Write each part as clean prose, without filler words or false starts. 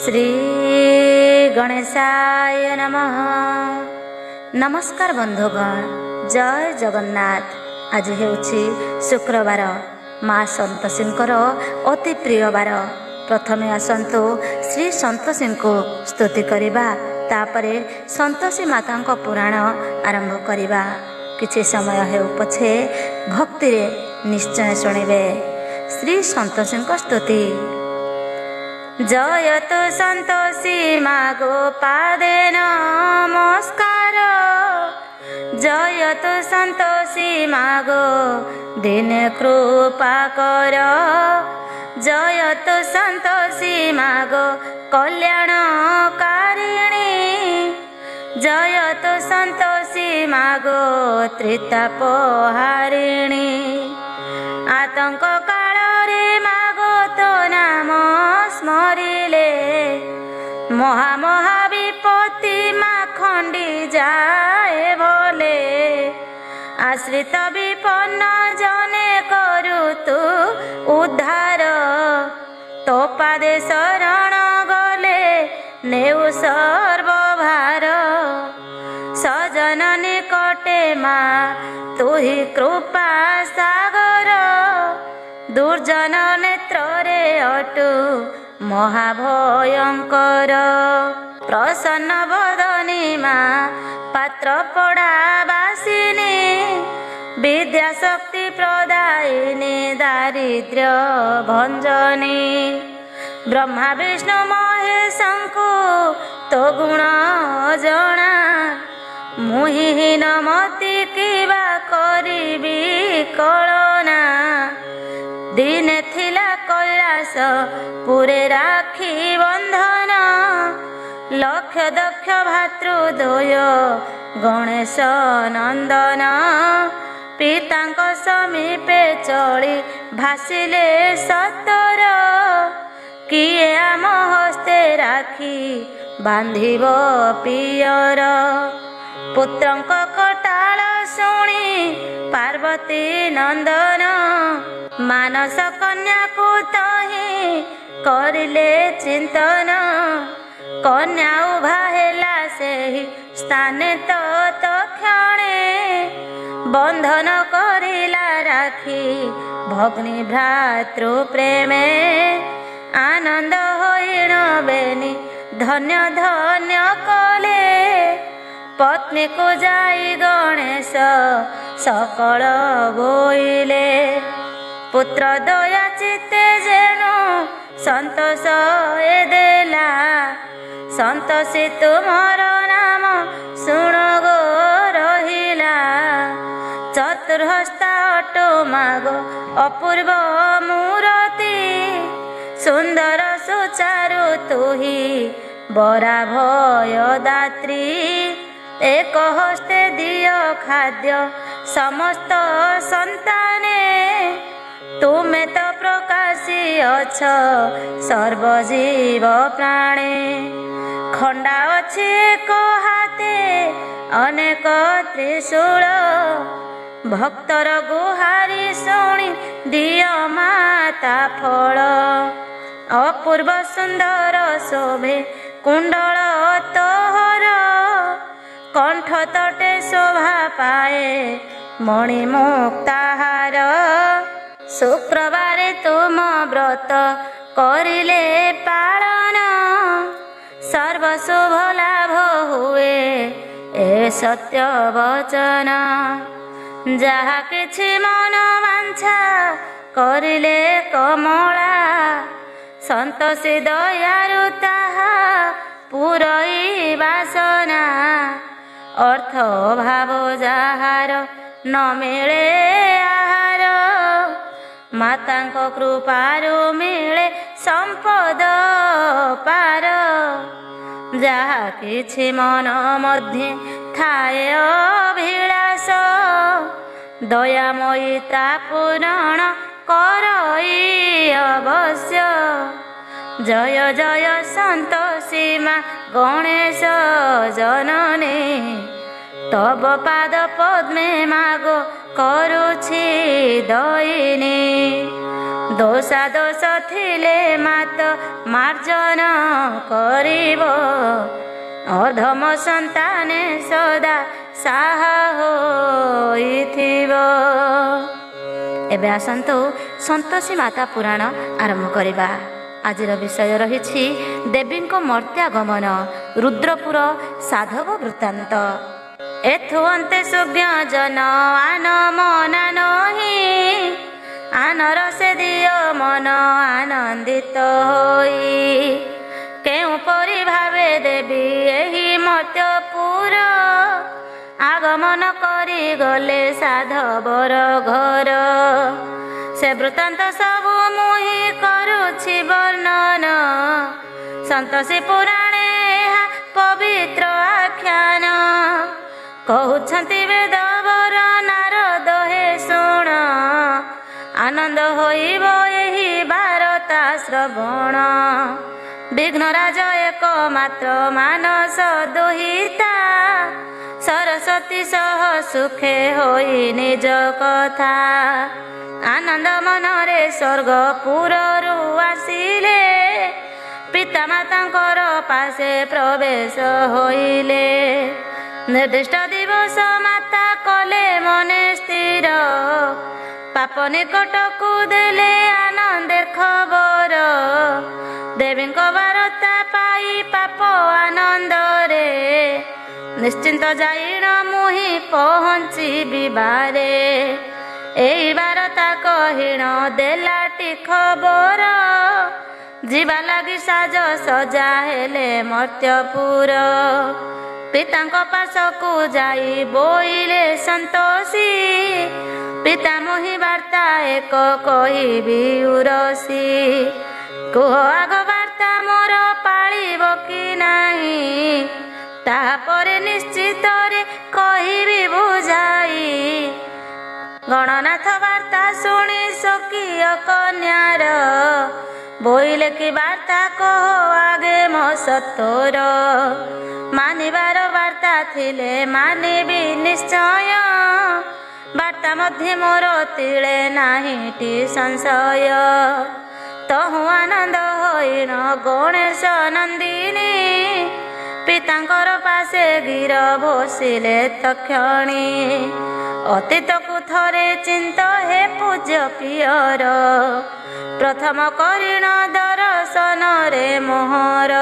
श्री गणेशाय नमः। नमस्कार बंधुगण, जय जगन्नाथ। आज हेउछि शुक्रवार, माँ संतोषींकर अति प्रिय बार। प्रथमे आसंतु श्री संतोषी को स्तुति करिबा, तापरे संतोषी माता पुराण आरंभ करिबा। किछि समय हेउ पछे भक्ति रे निश्चय शुणिबे श्री संतोषी स्तुति। जयतु संतोषी माँ गोपादे नमस्कार, जयतु संतोषी माँ गो दिन कृपा कर, जयतु संतोषी माँ गो कल्याण कारिणी, जयतु संतोषी माँ गो त्रिताप हारिणी। आतंक काल रे माँ गो तो नाम स्मरिले, महा विपत्ति माँ खंडी जाए भले। आश्रित विपन्न जने करू तू उद्धार, तो पादे शरण गले नेउ सर्वभार। सजन निकटे माँ तू ही कृपा सागर, दुर्जन नेत्र रे अटु महाभयंकर। प्रसन्न बदनी माँ पात्र पड़ा बासिनी, विद्या शक्ति प्रदायिनी दारिद्र्य भंजनी। ब्रह्मा विष्णु महेशंकु तो गुण जना, मुहिहीन मति किबा करिबी कलना। दिने थिला कैलास पुरे राखी बंधन, लक्ष दक्ष भातृद्वय गणेश नंदन। पितांक समीपे चली भासिले सतर, किए आम हस्ते राखी बांधिब पियर। पुत्रंक कटाल शुणी पार्वती नंदन, मानस कन्या को तही करिले चिंतन। कन्या उभा हेला सेहि स्थाने तत्क्षणे, बंधन करिला राखी भग्नि भ्रातृ प्रेमे। आनंद होइण बेनी धन्य धन्य कले, पत्नी को जाई गणेश सकल बोइले। पुत्र दया चित्ते जेनु संतोष ए देला, संतोषी तुमर नाम शुण गो रहिला। चतुर्हस्ता अटो मागो अपूर्व मूरति, सुंदर सुचारु तुही बरा भय दात्री। एक हस्ते दियो खाद्य समस्त संताने, तुमे तो प्रकाशी अछ सर्वजीव प्राणे। खंडा अछि एक हाते अनेक त्रिशूल, भक्तर गुहारी शुणी दियो माता फल। अपूर्व सुंदर शोभे कुंडल तोहर, कंठ तटे शोभा पाए मणिमुक्ताहार। शुक्रवारे तुम व्रत करिले पालन, सर्वशुभ लाभ हुए ए सत्य वचन। जहा किछि मन वांछा करिले कमला, संतोषी दयारु ताहा पुरई बासना। अर्थ भाव जाहार न मिले आहार, मातांक कृपारु मिले संपद पार। जहा किछि मन मध्ये थाए अभिलाष, दयामयी ता पूरण करई अवश्य। जय जय संतोषी माँ गणेश जननी, तब पाद पद्मे मागो करुछि दयिनी। ଦୋଷା ଦୋଷ ଥିଲେ ମାତ ମାର୍ଜନ କରିବ, ଅଧମ ସନ୍ତାନେ ସଦା ସାହା ହୋଇଥିବ। ଏବେ ଆସନ୍ତୁ ସନ୍ତୋଷୀ ମାତା ପୁରାଣ ଆରମ୍ଭ କରିବା। ଆଜିର ବିଷୟ ରହିଛି ଦେବୀଙ୍କ ମର୍ତ୍ୟାଗମନ, ରୁଦ୍ରପୁର ସାଧବ ବୃତ୍ତାନ୍ତ। ଏଥୁ ଅନ୍ତେ ସୁଜ୍ଞ ଜନ ଆନ ମନା ନହି, ଆନର ସେ ଦିଅ ମନ ଆନନ୍ଦିତ ହୋଇ। କେଉଁପରି ଭାବେ ଦେବୀ ଏହି ମର୍ତ୍ତ୍ୟପୁର, ଆଗମନ କରି ଗଲେ ସାଧବର ଘର। ସେ ବୃତ୍ତାନ୍ତ ସବୁ ମୁହିଁ କରୁଛି ବର୍ଣ୍ଣନ, ସନ୍ତୋଷୀ ପୁରାଣେ ଏହା ପବିତ୍ର ଆଖ୍ୟାନ। କହୁଛନ୍ତି ବେଦବର ନାରଦ ହେ ଶୁଣ, ଆନନ୍ଦ ହୋଇବ ଏହି ବାରତା ଶ୍ରବଣ। ବିଘ୍ନରାଜ ଏକ ମାତ୍ର ମାନସ ଦୁହିତା, ସରସ୍ୱତୀ ସହ ସୁଖେ ହୋଇ ନିଜ କଥା। ଆନନ୍ଦ ମନରେ ସ୍ୱର୍ଗପୁରରୁ ଆସିଲେ, ପିତା ମାତାଙ୍କର ପାଶେ ପ୍ରବେଶ ହୋଇଲେ। ନିର୍ଦ୍ଦିଷ୍ଟ ଦିବସ ମାତା କଲେ ମନେ ସ୍ଥିର, ପାପ ନିକଟକୁ ଦେଲେ ଆନନ୍ଦେ ଖବର। ଦେବୀଙ୍କ ବାରତା ପାଇ ପାପ ଆନନ୍ଦରେ, ନିଶ୍ଚିନ୍ତ ଯାଇଣ ମୁହିଁ ପହଞ୍ଚିବି ବାରେ। ଏଇ ବାରତା କହିଣ ଦେଲାଟି ଖବର, ଯିବା ଲାଗି ସାଜ ସଜା ହେଲେ ମର୍ତ୍ତ୍ୟପୁର। ପିତାଙ୍କ ପାଶକୁ ଯାଇ ବୋଇଲେ ସନ୍ତୋଷୀ, ପିତା ମୋହି ବାର୍ତ୍ତା ଏକ କହିବି ଉରସି। କୁହ ଆଗ ବାର୍ତ୍ତା ମୋର ପାଳିବ କି ନାହିଁ, ତାପରେ ନିଶ୍ଚିତରେ କହିବି ବୁଝାଇ। ଗଣନାଥ ବାର୍ତ୍ତା ଶୁଣି ସ୍ୱକୀୟ କନ୍ୟାର, ବୋଇଲେ କି ବାର୍ତ୍ତା କହ ଆଗେ ମୋ ସତୋର। ମାନିବାର ବାର୍ତ୍ତା ଥିଲେ ମାନିବି ନିଶ୍ଚୟ, ବାର୍ତ୍ତା ମଧ୍ୟ ମୋର ତିଳେ ନାହିଁଟି ସଂଶୟ। ତହୁଁ ଆନନ୍ଦ ହୋଇଣ ଗଣେଶ ନନ୍ଦିନୀ, ପିତାଙ୍କର ପାଶେ ଗିର ବସିଲେ ତକ୍ଷଣୀ। ଅତୀତକୁ ଥରେ ଚିନ୍ତ ହେ ପୂଜ୍ୟ ପିୟର, ପ୍ରଥମ କରିଣ ଦର୍ଶନରେ ମୋହର।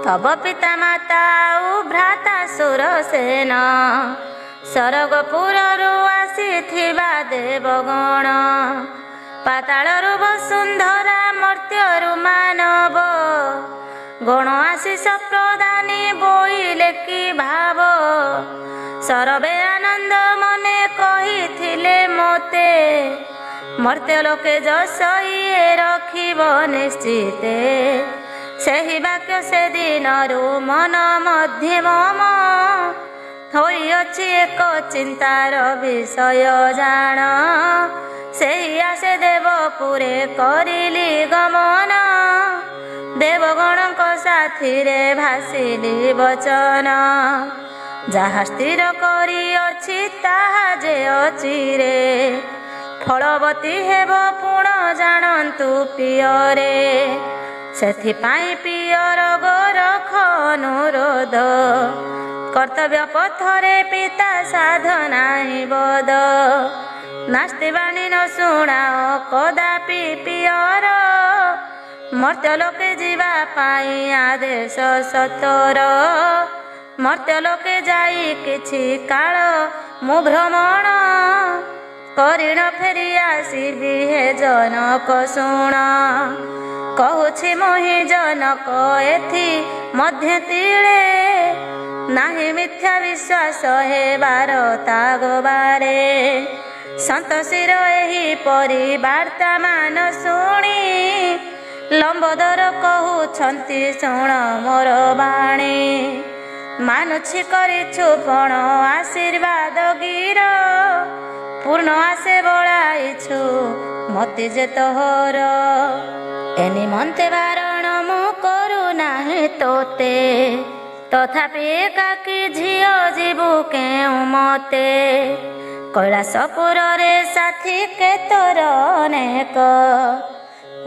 ତବ ପିତା ମାତା ଆଉ ଭ୍ରାତା ସୁରସେନ, ସରଗପୁରରୁ ଆସିଥିବା ଦେବଗଣ। ପାତାଳରୁ ବସୁନ୍ଧରା ମର୍ତ୍ତ୍ୟରୁ ମାନବ, ଗଣ ଆଶିଷ ପ୍ରଦାନୀ ବୋଇଲେ କି ଭାବ। ସରବେ ଆନନ୍ଦ ମନେ କହିଥିଲେ ମୋତେ, ମର୍ତ୍ତ୍ୟ ଲୋକେ ଯଶ ଇଏ ରଖିବ ନିଶ୍ଚିତେ। ସେହି ବାକ୍ୟ ସେଦିନରୁ ମନ ମଧ୍ୟେ ମମ, ହୋଇଅଛି ଏକ ଚିନ୍ତାର ବିଷୟ ଜାଣ। ସେହି ଆଶେ ଦେବପୁରେ କରିଲି ଗମନ, ଦେବଗଣଙ୍କ ସାଥିରେ ଭାସିଲି ବଚନ। ଯାହା ସ୍ଥିର କରିଅଛି ତାହା ଯେ ଅଚିରେ, ଫଳବତୀ ହେବ ପୁଣ ଜାଣନ୍ତୁ ପିୟରେ। ସେଥିପାଇଁ ପିୟର ଗୋରଖ ଅନୁରୋଧ, କର୍ତ୍ତବ୍ୟ ପଥରେ ପିତା ସାଧନାହିଁ ବୋଧ। ନାସ୍ତି ବାଣୀ ନ ଶୁଣାଅ କଦାପି ପିୟର, ମର୍ତ୍ତ୍ୟ ଲୋକେ ଯିବା ପାଇଁ ଆଦେଶ ସତର। ମର୍ତ୍ତ୍ୟ ଲୋକେ ଯାଇ କିଛି କାଳ ମୁଁ ଭ୍ରମଣ, କରିଣ ଫେରି ଆସିବି ହେ ଜନକ ଶୁଣ। କହୁଛି ମୋହି ଜନକ ଏଥି ମଧ୍ୟ ତିଳେ, ନାହିଁ ମିଥ୍ୟା ବିଶ୍ୱାସ ହେ ବାରତା ଗବାରେ। ସନ୍ତୋଷୀର ଏହି ପରି ବାର୍ତ୍ତା ମାନ ଶୁଣି, ଲମ୍ବୋଦର କହୁଛନ୍ତି ଶୁଣ ମୋର ବାଣୀ। ମାନୁଛି କରିଛୁ ପଣ ଆଶୀର୍ବାଦ ଗିର, ପୂର୍ଣ୍ଣ ଆଶେ ବଳାଇଛୁ ମତି ଯେ ତୋହର। ଏ ନିମନ୍ତେ ବାରଣ ମୁଁ କରୁନାହିଁ ତୋତେ, ତଥାପି ଏକାକୀ ଝିଅ ଯିବୁ କେଉଁ ମତେ। କୈଳାସପୁରରେ ସାଥୀ କେତୋର ଅନେକ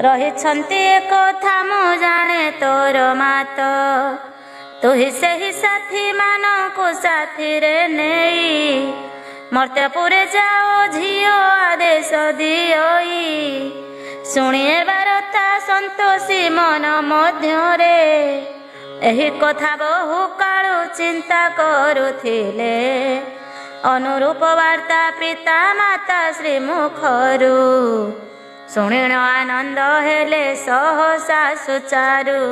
ରହିଛନ୍ତି ଏକଥା ମୁଁ ଜାଣେ ତୋର ମାତ। ତୁହି ସେହି ସାଥୀମାନଙ୍କୁ ସାଥିରେ ନେଇ ମର୍ତ୍ତ୍ୟପୁରେ ଯାଅ ଝିଅ ଆଦେଶ ଦିଅଇ। ଶୁଣିଏ ବାରତା ସନ୍ତୋଷୀ ମନ ମଧ୍ୟରେ ଏହି କଥା ବହୁ କାଳୁ ଚିନ୍ତା କରୁଥିଲେ। ଅନୁରୂପ ବାର୍ତ୍ତା ପିତା ମାତା ଶ୍ରୀମୁଖରୁ ଶୁଣିଣ ଆନନ୍ଦ ହେଲେ ସହସା ସୁଚାରୁ।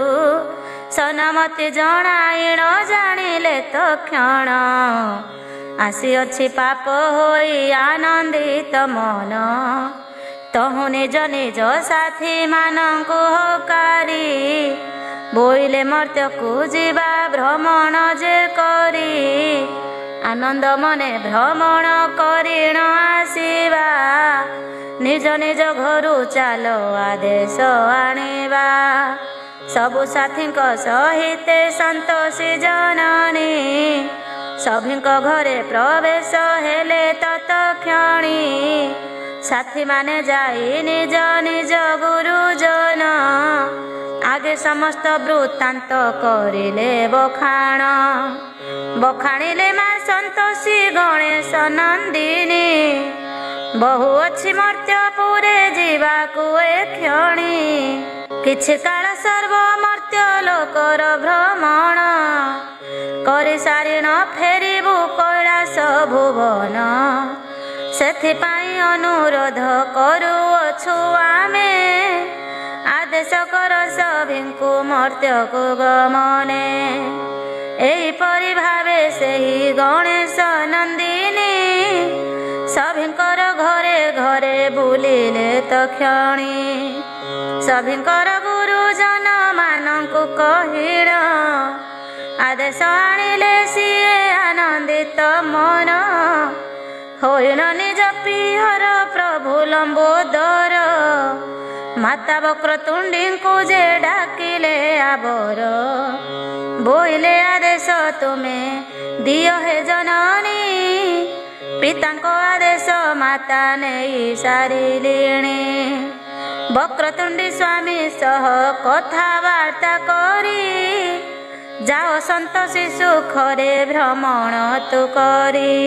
ସନମତି ଜଣାଇଣ ଜାଣିଲେ ତକ୍ଷଣ ଆସିଅଛି ପାପ ହୋଇ ଆନନ୍ଦିତ ମନ। ତହୁଁ ନିଜ ନିଜ ସାଥୀମାନଙ୍କୁ ହକାରି ବୋଇଲେ ମର୍ତ୍ତ୍ୟକୁ ଯିବା ଭ୍ରମଣ ଯେ କରି। ଆନନ୍ଦ ମନେ ଭ୍ରମଣ କରିଣ ଆସିବା ନିଜ ନିଜ ଘରୁ ଚାଲ ଆଦେଶ ଆଣିବା। ସବୁ ସାଥୀଙ୍କ ସହିତେ ସନ୍ତୋଷୀ ଜନନୀ ସଭିଙ୍କ ଘରେ ପ୍ରବେଶ ହେଲେ ତତକ୍ଷଣି। ସାଥୀମାନେ ଯାଇ ନିଜ ନିଜ ଗୁରୁଜନ ଆଗେ ସମସ୍ତ ବୃତ୍ତାନ୍ତ କରିଲେ ବଖାଣ। ବଖାଣିଲେ ମା ସନ୍ତୋଷୀ ଗଣେଶ ନନ୍ଦିନୀ ବହୁ ଅଛି ମର୍ତ୍ତ୍ୟପୁରେ ଯିବାକୁ ଏ କ୍ଷଣି। କିଛି କାଳ ସର୍ବ ମର୍ତ୍ତ୍ୟ ଲୋକର ଭ୍ରମଣ କରି ସାରିଣ ଫେରିବୁ କୈଳାସ ଭୁବନ। ସେଥିପାଇଁ ଅନୁରୋଧ କରୁଅଛୁ ଆମେ ଆଦେଶ କର ସଭିଙ୍କୁ ମର୍ତ୍ତ୍ୟକୁ ଗମନେ। ଏହିପରି ଭାବେ ସେହି ଗଣେଶ ନନ୍ଦିନୀ ସଭିଙ୍କର ଘରେ ଘରେ ବୁଲିଲେ ତକ୍ଷଣି। ସଭିଙ୍କର ଗୁରୁଜନ ମାନଙ୍କୁ କହିଣ ଆଦେଶ ଆଣିଲେ ସିଏ ଆନନ୍ଦିତ ମନ। ହୋଇଣ ନିଜ ପ୍ରିୟର ପ୍ରଭୁ ଲମ୍ବୋଦର ମାତା ବକ୍ରତୁଣ୍ଡୀଙ୍କୁ ଯେ ଡାକିଲେ ଆବର। ବୋଇଲେ ଆଦେଶ ତୁମେ ଦିଅ ହେ ଜନନୀ ପିତାଙ୍କ ଆଦେଶ ମାତା ନେଇ ସାରିଲେଣି। ବକ୍ରତୁଣ୍ଡୀ ସ୍ୱାମୀ ସହ କଥାବାର୍ତ୍ତା କରି ଯାଅ ସନ୍ତୋଷୀ ସୁଖରେ ଭ୍ରମଣ ତୁ କରି।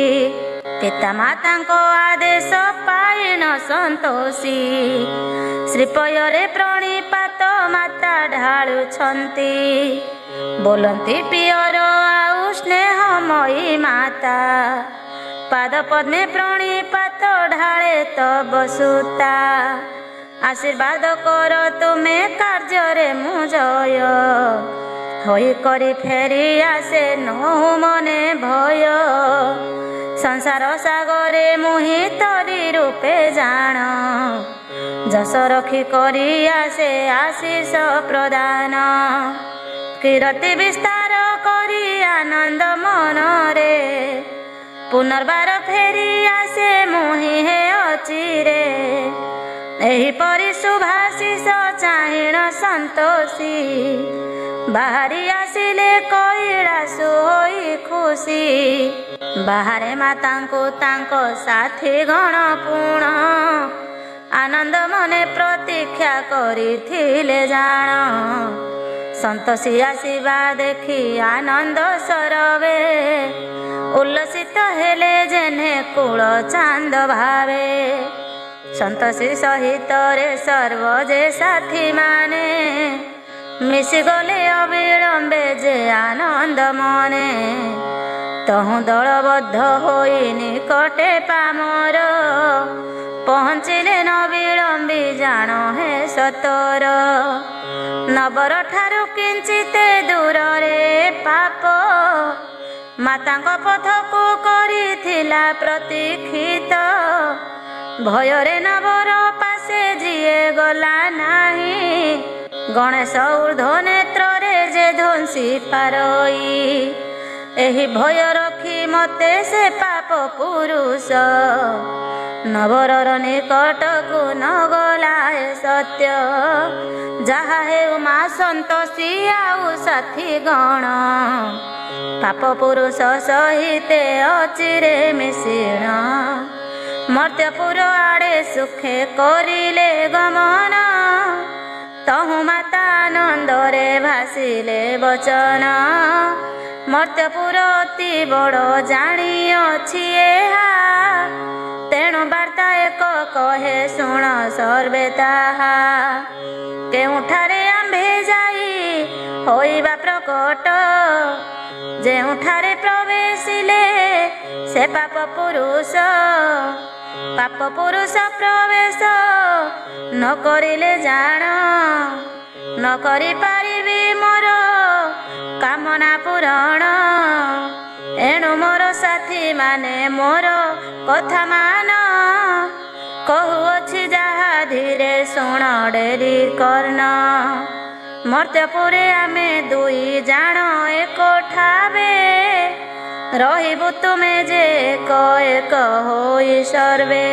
ପିତା ମାତାଙ୍କ ଆଦେଶ ପାଇଣ ସନ୍ତୋଷୀ ଶ୍ରୀପୟରେ ପ୍ରଣିପାତ ମାତା ଢାଳୁଛନ୍ତି। ବୋଲନ୍ତି ପିୟର ଆଉ ସ୍ନେହମୟୀ ମାତା ପାଦ ପଦ୍ମେ ପ୍ରଣିପାତ ଢାଳେ ତବ ସୁତା। ଆଶୀର୍ବାଦ କର ତୁମେ କାର୍ଯ୍ୟରେ ମୁଁ ଜୟ ହୋଇ କରି ଫେରି ଆସେ ନୋ ମନେ ଭୟ। ସଂସାର ସାଗରେ ମୁହିଁ ତରି ରୂପେ ଜାଣ ଯଶ ରଖି କରି ଆସେ ଆଶିଷ ପ୍ରଦାନ। କୀରତି ବିସ୍ତାର କରି ଆନନ୍ଦ ମନରେ ପୁନର୍ବାର ଫେରି ଆସେ ମୁହିଁ ହେ ଅଚିରେ। ଏହିପରି ଶୁଭାଶିଷ ଚାହିଣ ସନ୍ତୋଷୀ ବାହାରି ଆସିଲେ କୈଳାସ ହୋଇ ଖୁସି। ବାହାରେ ମାତାଙ୍କୁ ତାଙ୍କ ସାଥୀ ଗଣ ପୁଣ ଆନନ୍ଦ ମନେ ପ୍ରତୀକ୍ଷା କରିଥିଲେ ଜାଣ। ସନ୍ତୋଷୀ ଆସିବା ଦେଖି ଆନନ୍ଦ ସରବେ ଉଲ୍ଲସିତ ହେଲେ ଯେନେ କୁଳ ଚାନ୍ଦ ଭାବେ। ସନ୍ତୋଷୀ ସହିତରେ ସର୍ବ ଯେ ସାଥୀ ମାନେ ମିଶିଗଲେ ଅବିଳମ୍ବେ ଯେ ଆନନ୍ଦ ମନେ। ତହୁଁ ଦଳବଦ୍ଧ ହୋଇ ନିକଟେ ପାମର ପହଞ୍ଚିଲେ ନ ବିଳମ୍ବି ଜାଣ ହେ ସତର। ନବର ଠାରୁ କିଞ୍ଚିତେ ଦୂରରେ ପାପ ମାତାଙ୍କ ପଥକୁ କରିଥିଲା ପ୍ରତୀକ୍ଷିତ। ଭୟରେ ନବର ପାଶେ ଯିଏ ଗଲା ନାହିଁ ଗଣେଶ ଊର୍ଦ୍ଧ୍ୱ ନେତ୍ରରେ ଯେ ଧ୍ୱଂସି ପାରଇ। ଏହି ଭୟ ରଖି ମତେ ସେ ପାପ ପୁରୁଷ ନବରର ନିକଟକୁ ନ ଗଲା ଏ ସତ୍ୟ। ଯାହା ହେଉ ମା ସନ୍ତୋଷୀ ଆଉ ସାଥୀ ଗଣ ପାପ ପୁରୁଷ ସହିତେ ଅଚିରେ ମିଶିଣ। ମର୍ତ୍ତ୍ୟପୁର ଆଡ଼େ ସୁଖେ କରିଲେ ଗମନ, ତହୁଁ ମାତା ଆନନ୍ଦରେ ଭାସିଲେ ବଚନ। ମର୍ତ୍ତ୍ୟପୁର ଅତି ବଡ଼ ଜାଣିଅଛି ଏହା, ତେଣୁ ବାର୍ତ୍ତା ଏକ କହେ ଶୁଣ ସର୍ବେ ତାହା। କେଉଁଠାରେ ଆମ୍ଭେ ଯାଇ ହୋଇବା ପ୍ରକଟ, ଯେଉଁଠାରେ ପ୍ରବେଶିଲେ ସେ ପାପ ପୁରୁଷ। ପାପ ପୁରୁଷ ପ୍ରବେଶ ନ କରିଲେ ଜାଣ, ନ କରିପାରିବି ମୋର କାମନା ପୂରଣ। ଏଣୁ ମୋର ସାଥୀ ମାନେ ମୋର କଥା ମାନ, କହୁଅଛି ଯାହା ଧୀରେ ଶୁଣ ଡେରି କର୍ଣ୍ଣ। ମର୍ତ୍ତ୍ୟପୁରେ ଆମେ ଦୁଇ ଜାଣ ଏକ ଠାବେ, ରହିବୁ ତୁମେ ଯେ ଏକ ଏକ ହୋଇ ସର୍ବେ।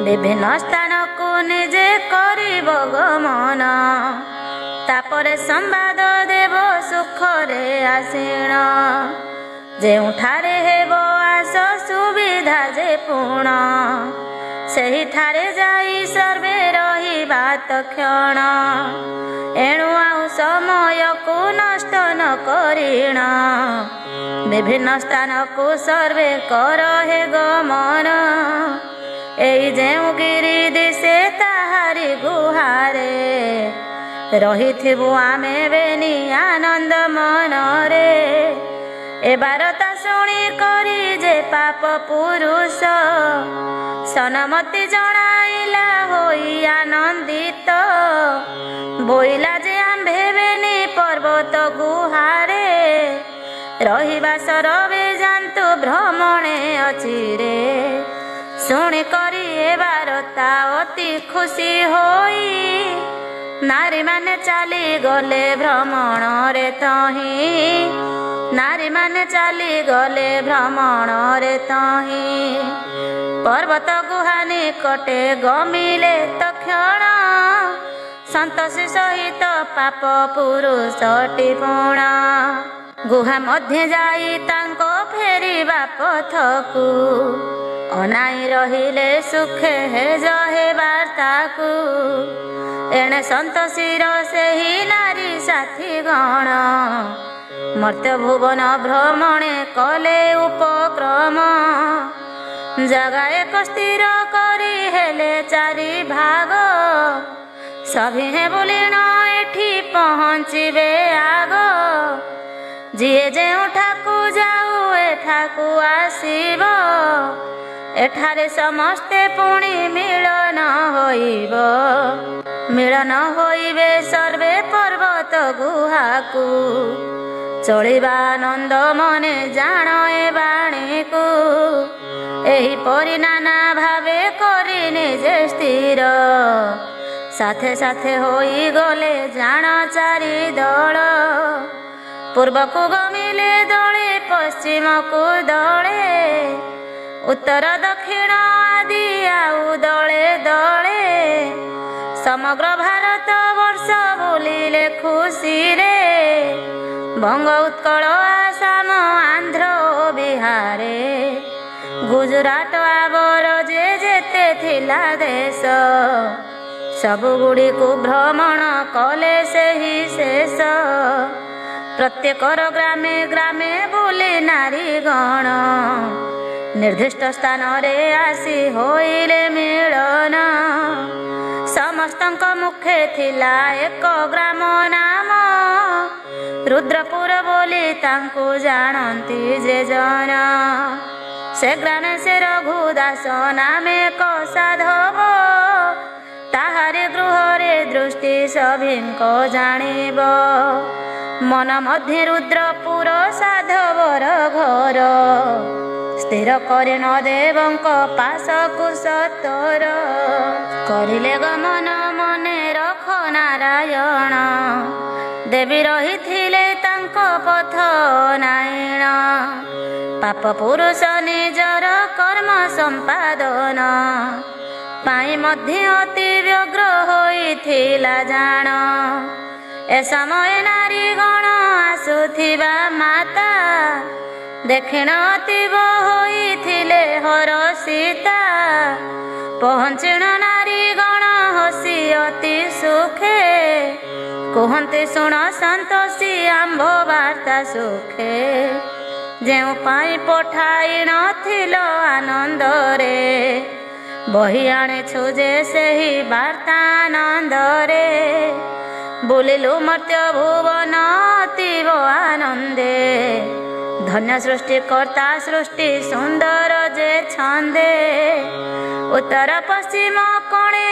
ବିଭିନ୍ନ ସ୍ଥାନକୁ ନିଜେ କରିବ ଗମନ, ତାପରେ ସମ୍ବାଦ ଦେବ ସୁଖରେ ଆସିଣ। ଯେଉଁଠାରେ ହେବ ଆସ ସୁବିଧା ଯେ ପୁଣ, ସେହିଠାରେ ଯାଇ ସର୍ବେ ରହିବା ତକ୍ଷଣ। ଏଣୁ ଆଉ ସମୟକୁ ନଷ୍ଟ ନ କରିଣ, ବିଭିନ୍ନ ସ୍ଥାନକୁ ସର୍ବେ କର ହେ ଗମନ। ଏଇ ଯେଉଁ ଗିରି ଦିଶେ ତାହାରି ଗୁହାରେ, ରହିଥିବୁ ଆମେ ବେନି ଆନନ୍ଦ ମନରେ। ଏ ବାରତା ଶୁଣି କରି ଯେ ପାପ ପୁରୁଷ, ସନମତି ଜଣାଇଲା ହୋଇ ଆନନ୍ଦିତ। ବୋଇଲା ଯେ ଆମ୍ଭେ ବେନି ପର୍ବତ ଗୁହାରେ, ରହିବା ସରବେ ଯାନ୍ତୁ ଭ୍ରମଣେ ଅଚିରେ। ଶୁଣି କରି ଏ ବାରତା ଅତି ଖୁସି ହୋଇ, ନାରୀମାନେ ଚାଲିଗଲେ ଭ୍ରମଣରେ ତହିଁ। ନାରୀମାନେ ଚାଲିଗଲେ ଭ୍ରମଣରେ ତହିଁ। ପର୍ବତ ଗୁହା ନିକଟେ ଗମିଲେ ତକ୍ଷଣ, ସନ୍ତୋଷୀ ସହିତ ପାପ ପୁରୁଷଟି ପୁଣ। ଗୁହା ମଧ୍ୟେ ଯାଇ ତାଙ୍କ ଫେରିବା ପଥକୁ, ଅନାଇ ରହିଲେ ସୁଖେ ଜହେ ବାର୍ତ୍ତାକୁ। ଏଣେ ସନ୍ତୋଷୀର ସେହି ନାରୀ ସାଥୀ ଗଣ, ମର୍ତ୍ତ୍ୟ ଭୁବନ ଭ୍ରମଣେ କଲେ ଉପକ୍ରମ। ଜାଗା ଏକ ସ୍ଥିର କରି ହେଲେ ଚାରି ଭାଗ, ସଭିଏଁ ବୁଲିଣ ଏଠି ପହଞ୍ଚିବେ ଆଗ। ଯିଏ ଯେଉଁଠାକୁ ଯାଉ ଏଠାକୁ ଆସିବ, ଏଠାରେ ସମସ୍ତେ ପୁଣି ମିଳନ ହୋଇବ। ମିଳନ ହୋଇବେ ସର୍ବେ ପର୍ବତ ଗୁହାକୁ, ଚଳିବା ଆନନ୍ଦ ମନେ ଜାଣ ଏ ବାଣୀକୁ। ଏହିପରି ନାନା ଭାବେ କରି ନିଜେ ସ୍ଥିର, ସାଥେ ସାଥେ ହୋଇଗଲେ ଜାଣ ଚାରି ଦଳ। ପୂର୍ବକୁ ଗମିଲେ ଦଳେ, ପଶ୍ଚିମକୁ ଦଳେ, ଉତ୍ତର ଦକ୍ଷିଣ ଆଦି ଆଉ ଦଳେ ଦଳେ। ସମଗ୍ର ଭାରତ ବର୍ଷ ବୁଲିଲେ ଖୁସିରେ, ବଙ୍ଗ ଉତ୍କଳ ଆସାମ ଆନ୍ଧ୍ର ବିହାରେ। ଗୁଜୁରାଟ ଆବର ଯେ ଯେତେ ଥିଲା ଦେଶ, ସବୁଗୁଡ଼ିକୁ ଭ୍ରମଣ କଲେ ସେହି ଶେଷ। ପ୍ରତ୍ୟେକର ଗ୍ରାମେ ଗ୍ରାମେ ବୁଲି ନାରୀଗଣ, ନିର୍ଦ୍ଦିଷ୍ଟ ସ୍ଥାନରେ ଆସି ହୋଇଲେ ମିଳନ। ସମସ୍ତଙ୍କ ମୁଖେ ଥିଲା ଏକ ଗ୍ରାମ ନାମ, ରୁଦ୍ରପୁର ବୋଲି ତାଙ୍କୁ ଜାଣନ୍ତି ଯେ ଜନ। ସେ ଗ୍ରାମେ ସେ ରଘୁଦାସ ନାମେ ଏକ ସାଧବ, ତାହାରି ଗୃହରେ ଦୃଷ୍ଟି ସଭିଙ୍କ ଜାଣିବ। ମନ ମଧ୍ୟରେ ରୁଦ୍ରପୁର ସାଧବର ଘର, ସ୍ଥିର କରିଣ ଦେବଙ୍କ ପାଶକୁ ସତର। କରିଲେ ଗମନ ମନେ ରଖ ନାରାୟଣ, ଦେବୀ ରହିଥିଲେ ତାଙ୍କ ପଥ ନାଇଣ। ପାପ ପୁରୁଷ ନିଜର କର୍ମ ସମ୍ପାଦନ, ପାଇଁ ମଧ୍ୟ ଅତି ବ୍ୟଗ୍ର ହୋଇଥିଲା ଜାଣ। ଏ ସମୟ ନାରୀଗଣ ଆସୁଥିବା ମାତା, ଦେଖିଣ ଅତୀବ ହୋଇଥିଲେ ହରଷିତା। ପହଞ୍ଚିଣ ନାରୀ ଗଣ ହସି ଅତି ସୁଖେ। କୁହନ୍ତି ଶୁଣ ସନ୍ତୋଷୀ ଆମ୍ଭ ବାର୍ତ୍ତା ସୁଖେ। ଯେଉଁ ପାଇଁ ପଠାଇ ନଥିଲ ଆନନ୍ଦରେ, ବହି ଆଣିଛୁ ଯେ ସେହି ବାର୍ତ୍ତା ଆନନ୍ଦରେ। ବୁଲିଲୁ ମର୍ତ୍ତ୍ୟ ଭୁବନ ଅତୀବ ଆନନ୍ଦେ। ଧନ୍ୟ ସୃଷ୍ଟିକର୍ତ୍ତା ସୃଷ୍ଟି ସୁନ୍ଦର ଯେ ଛନ୍ଦେ। ଉତ୍ତର ପଶ୍ଚିମ କୋଣେ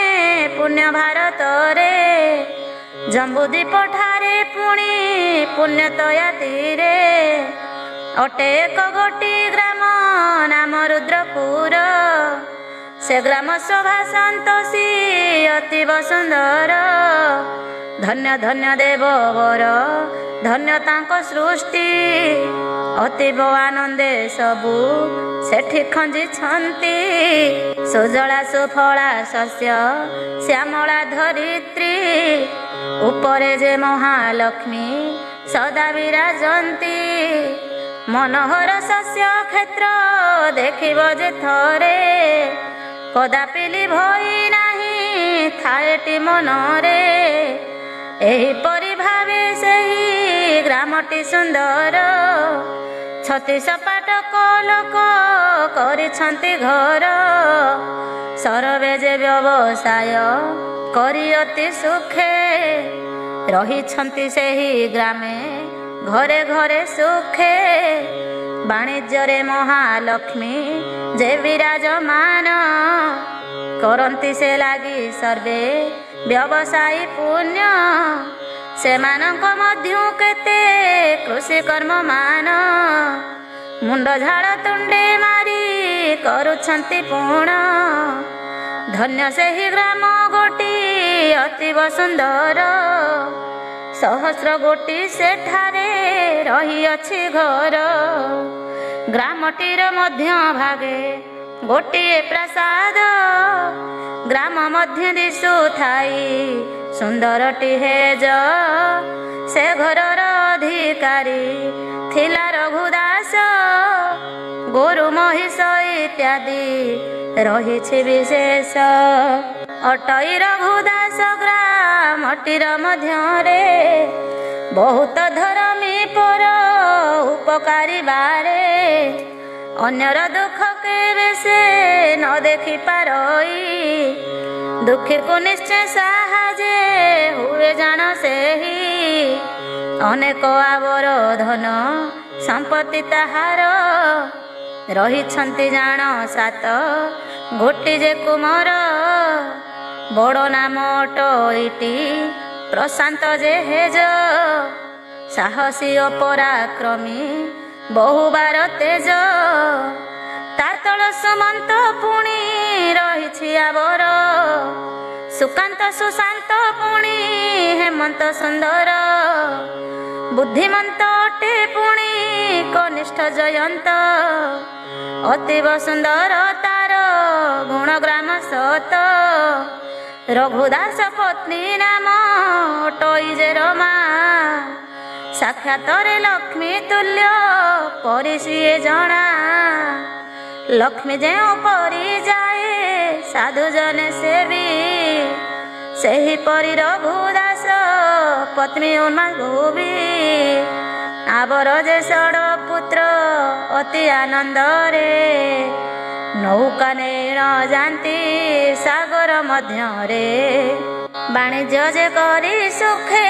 ପୁଣ୍ୟ ଭାରତରେ, ଜମ୍ବୁଦ୍ୱୀପ ଠାରେ ପୁଣି ପୁଣ୍ୟତୟା ତୀରେ। ଅଟେ ଏକ ଗୋଟି ଗ୍ରାମ ନାମ ରୁଦ୍ରପୁର। ସେ ଗ୍ରାମ ଶୋଭା ସନ୍ତୋଷୀ ଅତୀବ ସୁନ୍ଦର। ଧନ୍ୟ ଧନ୍ୟ ଦେବବର ଧନ୍ୟ ତାଙ୍କ ସୃଷ୍ଟି। ଅତୀବ ଆନନ୍ଦେ ସବୁ ସେଠି ଖଞ୍ଜିଛନ୍ତି। ସୁଜଳା ସୁଫଳା ଶସ୍ୟ ଶ୍ୟାମଳା ଧରିତ୍ରୀ। ଉପରେ ଯେ ମହାଲକ୍ଷ୍ମୀ ସଦା ବିରାଜନ୍ତି। ମନୋହର ଶସ୍ୟ କ୍ଷେତ୍ର ଦେଖିବ ଯେ ଥରେ। କଦାପି ଭୟ ନାହିଁ ଥାଏଟି ମନରେ। ଏହିପରି ଭାବେ ସେହି ଗ୍ରାମଟି ସୁନ୍ଦର। 36 ପାଟକ ଲୋକ କରିଛନ୍ତି ଘର। ସରବେ ଯେ ବ୍ୟବସାୟ କରି ଅତି ସୁଖେ। ରହିଛନ୍ତି ସେହି ଗ୍ରାମେ ଘରେ ଘରେ ସୁଖେ। ବାଣିଜ୍ୟରେ ମହାଲକ୍ଷ୍ମୀ ଯେ ବିରାଜମାନ। କରନ୍ତି ସେ ଲାଗି ସର୍ବେ ବ୍ୟବସାୟୀ ପୁଣ୍ୟ। ସେମାନଙ୍କ ମଧ୍ୟୁ କେତେ କୃଷି କର୍ମମାନ। ମୁଣ୍ଡ ଝାଳ ତୁଣ୍ଡେ ମାରି କରୁଛନ୍ତି ପୁଣ। ଧନ୍ୟ ସେହି ଗ୍ରାମ ଗୋଟି ଅତୀବ ସୁନ୍ଦର। ସହସ୍ର ଗୋଟି ସେଠାରେ ରହିଅଛି ଘର। ଗ୍ରାମଟିର ମଧ୍ୟ ଭାଗେ ଗୋଟିଏ ପ୍ରାସାଦ। ଗ୍ରାମ ମଧ୍ୟ ଦିଶୁଥାଇ ସୁନ୍ଦରଟି ହେଜ। ସେ ଘରର ଅଧିକାରୀ ଥିଲା ରଘୁଦାସ। ଗୋରୁ ମହିଷ ଇତ୍ୟାଦି ରହିଛି ବିଶେଷ। ଅଟଇ ରଘୁଦାସ ଗ୍ରାମଟିର ମଧ୍ୟରେ। ବହୁତ ଧର୍ମୀ ପର ଉପକାରୀ ବାରେ। ଅନ୍ୟର ଦୁଃଖ କେବେ ସେ ନ ଦେଖି ପାରଇ। ଦୁଃଖୀକୁ ନିଶ୍ଚୟ ସାହାଯ୍ୟ ହୁଏ ଜାଣ ସେହି। ଅନେକ ଆବର ଧନ ସମ୍ପତ୍ତି ତାହାର। ରହିଛନ୍ତି ଜାଣ 7 ଗୋଟି ଯେ କୁମର। ବଡ଼ ନାମ ଅଟଇଟି ପ୍ରଶାନ୍ତ ଯେ ହେଜ। ସାହସୀ ଓ ପରାକ୍ରମୀ ବହୁବାର ତେଜ। ତା ତଳ ସୁମନ୍ତ ପୁଣି ରହିଛି ଆବର। ସୁକାନ୍ତ ସୁଶାନ୍ତ ପୁଣି ହେମନ୍ତ ସୁନ୍ଦର। ବୁଦ୍ଧିମନ୍ତ ଅଟେ ପୁଣି କନିଷ୍ଠ ଜୟନ୍ତ। ଅତୀବ ସୁନ୍ଦର ତାର ଗୁଣ ଗ୍ରାମ ସତ। ରଘୁଦାସ ପତ୍ନୀ ନାମ ଅଟଇ ଯେ ରମା। ସାକ୍ଷାତରେ ଲକ୍ଷ୍ମୀ ତୁଲ୍ୟ ପରି ସିଏ ଜଣା। ଲକ୍ଷ୍ମୀ ଯେଉଁ ପରି ଯାଏ ସାଧୁ ଜନେ ସେବି। ସେହିପରି ରଘୁଦାସ ପତ୍ନୀ ଉନ୍ମାଦବି। ଆବର ଯେ ଷଡ଼ ପୁତ୍ର ଅତି ଆନନ୍ଦରେ। ନୌକା ନେଣ ଯାନ୍ତି ସାଗର ମଧ୍ୟରେ। ବାଣିଜ୍ୟ ଯେ କରି ସୁଖେ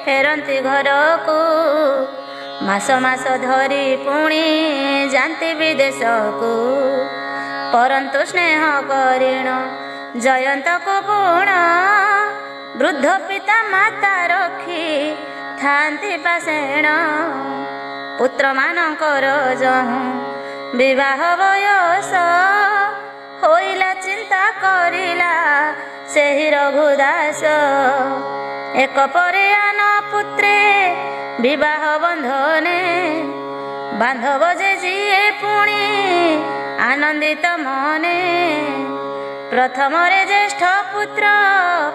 ଫେରନ୍ତି ଘରକୁ। ମାସ ମାସ ଧରି ପୁଣି ଯାନ୍ତି ବିଦେଶକୁ। ପରନ୍ତୁ ସ୍ନେହ କରିଣ ଜୟନ୍ତକୁ ପୁଣ। ବୃଦ୍ଧ ପିତା ମାତା ରଖି ଥାନ୍ତି ପାଷେଣ। ପୁତ୍ରମାନଙ୍କର ଯହୁଁ ବିବାହ ବୟସ। ହୋଇଲା ଚିନ୍ତା କରିଲା ସେହି ରଘୁଦାସ। ଏକ ପରେ ଆନ ପୁତ୍ରେ ବିବାହ ବନ୍ଧନେ। ବାନ୍ଧବ ଯେ ଯିଏ ପୁଣି ଆନନ୍ଦିତ ମନେ। ପ୍ରଥମରେ ଜ୍ୟେଷ୍ଠ ପୁତ୍ର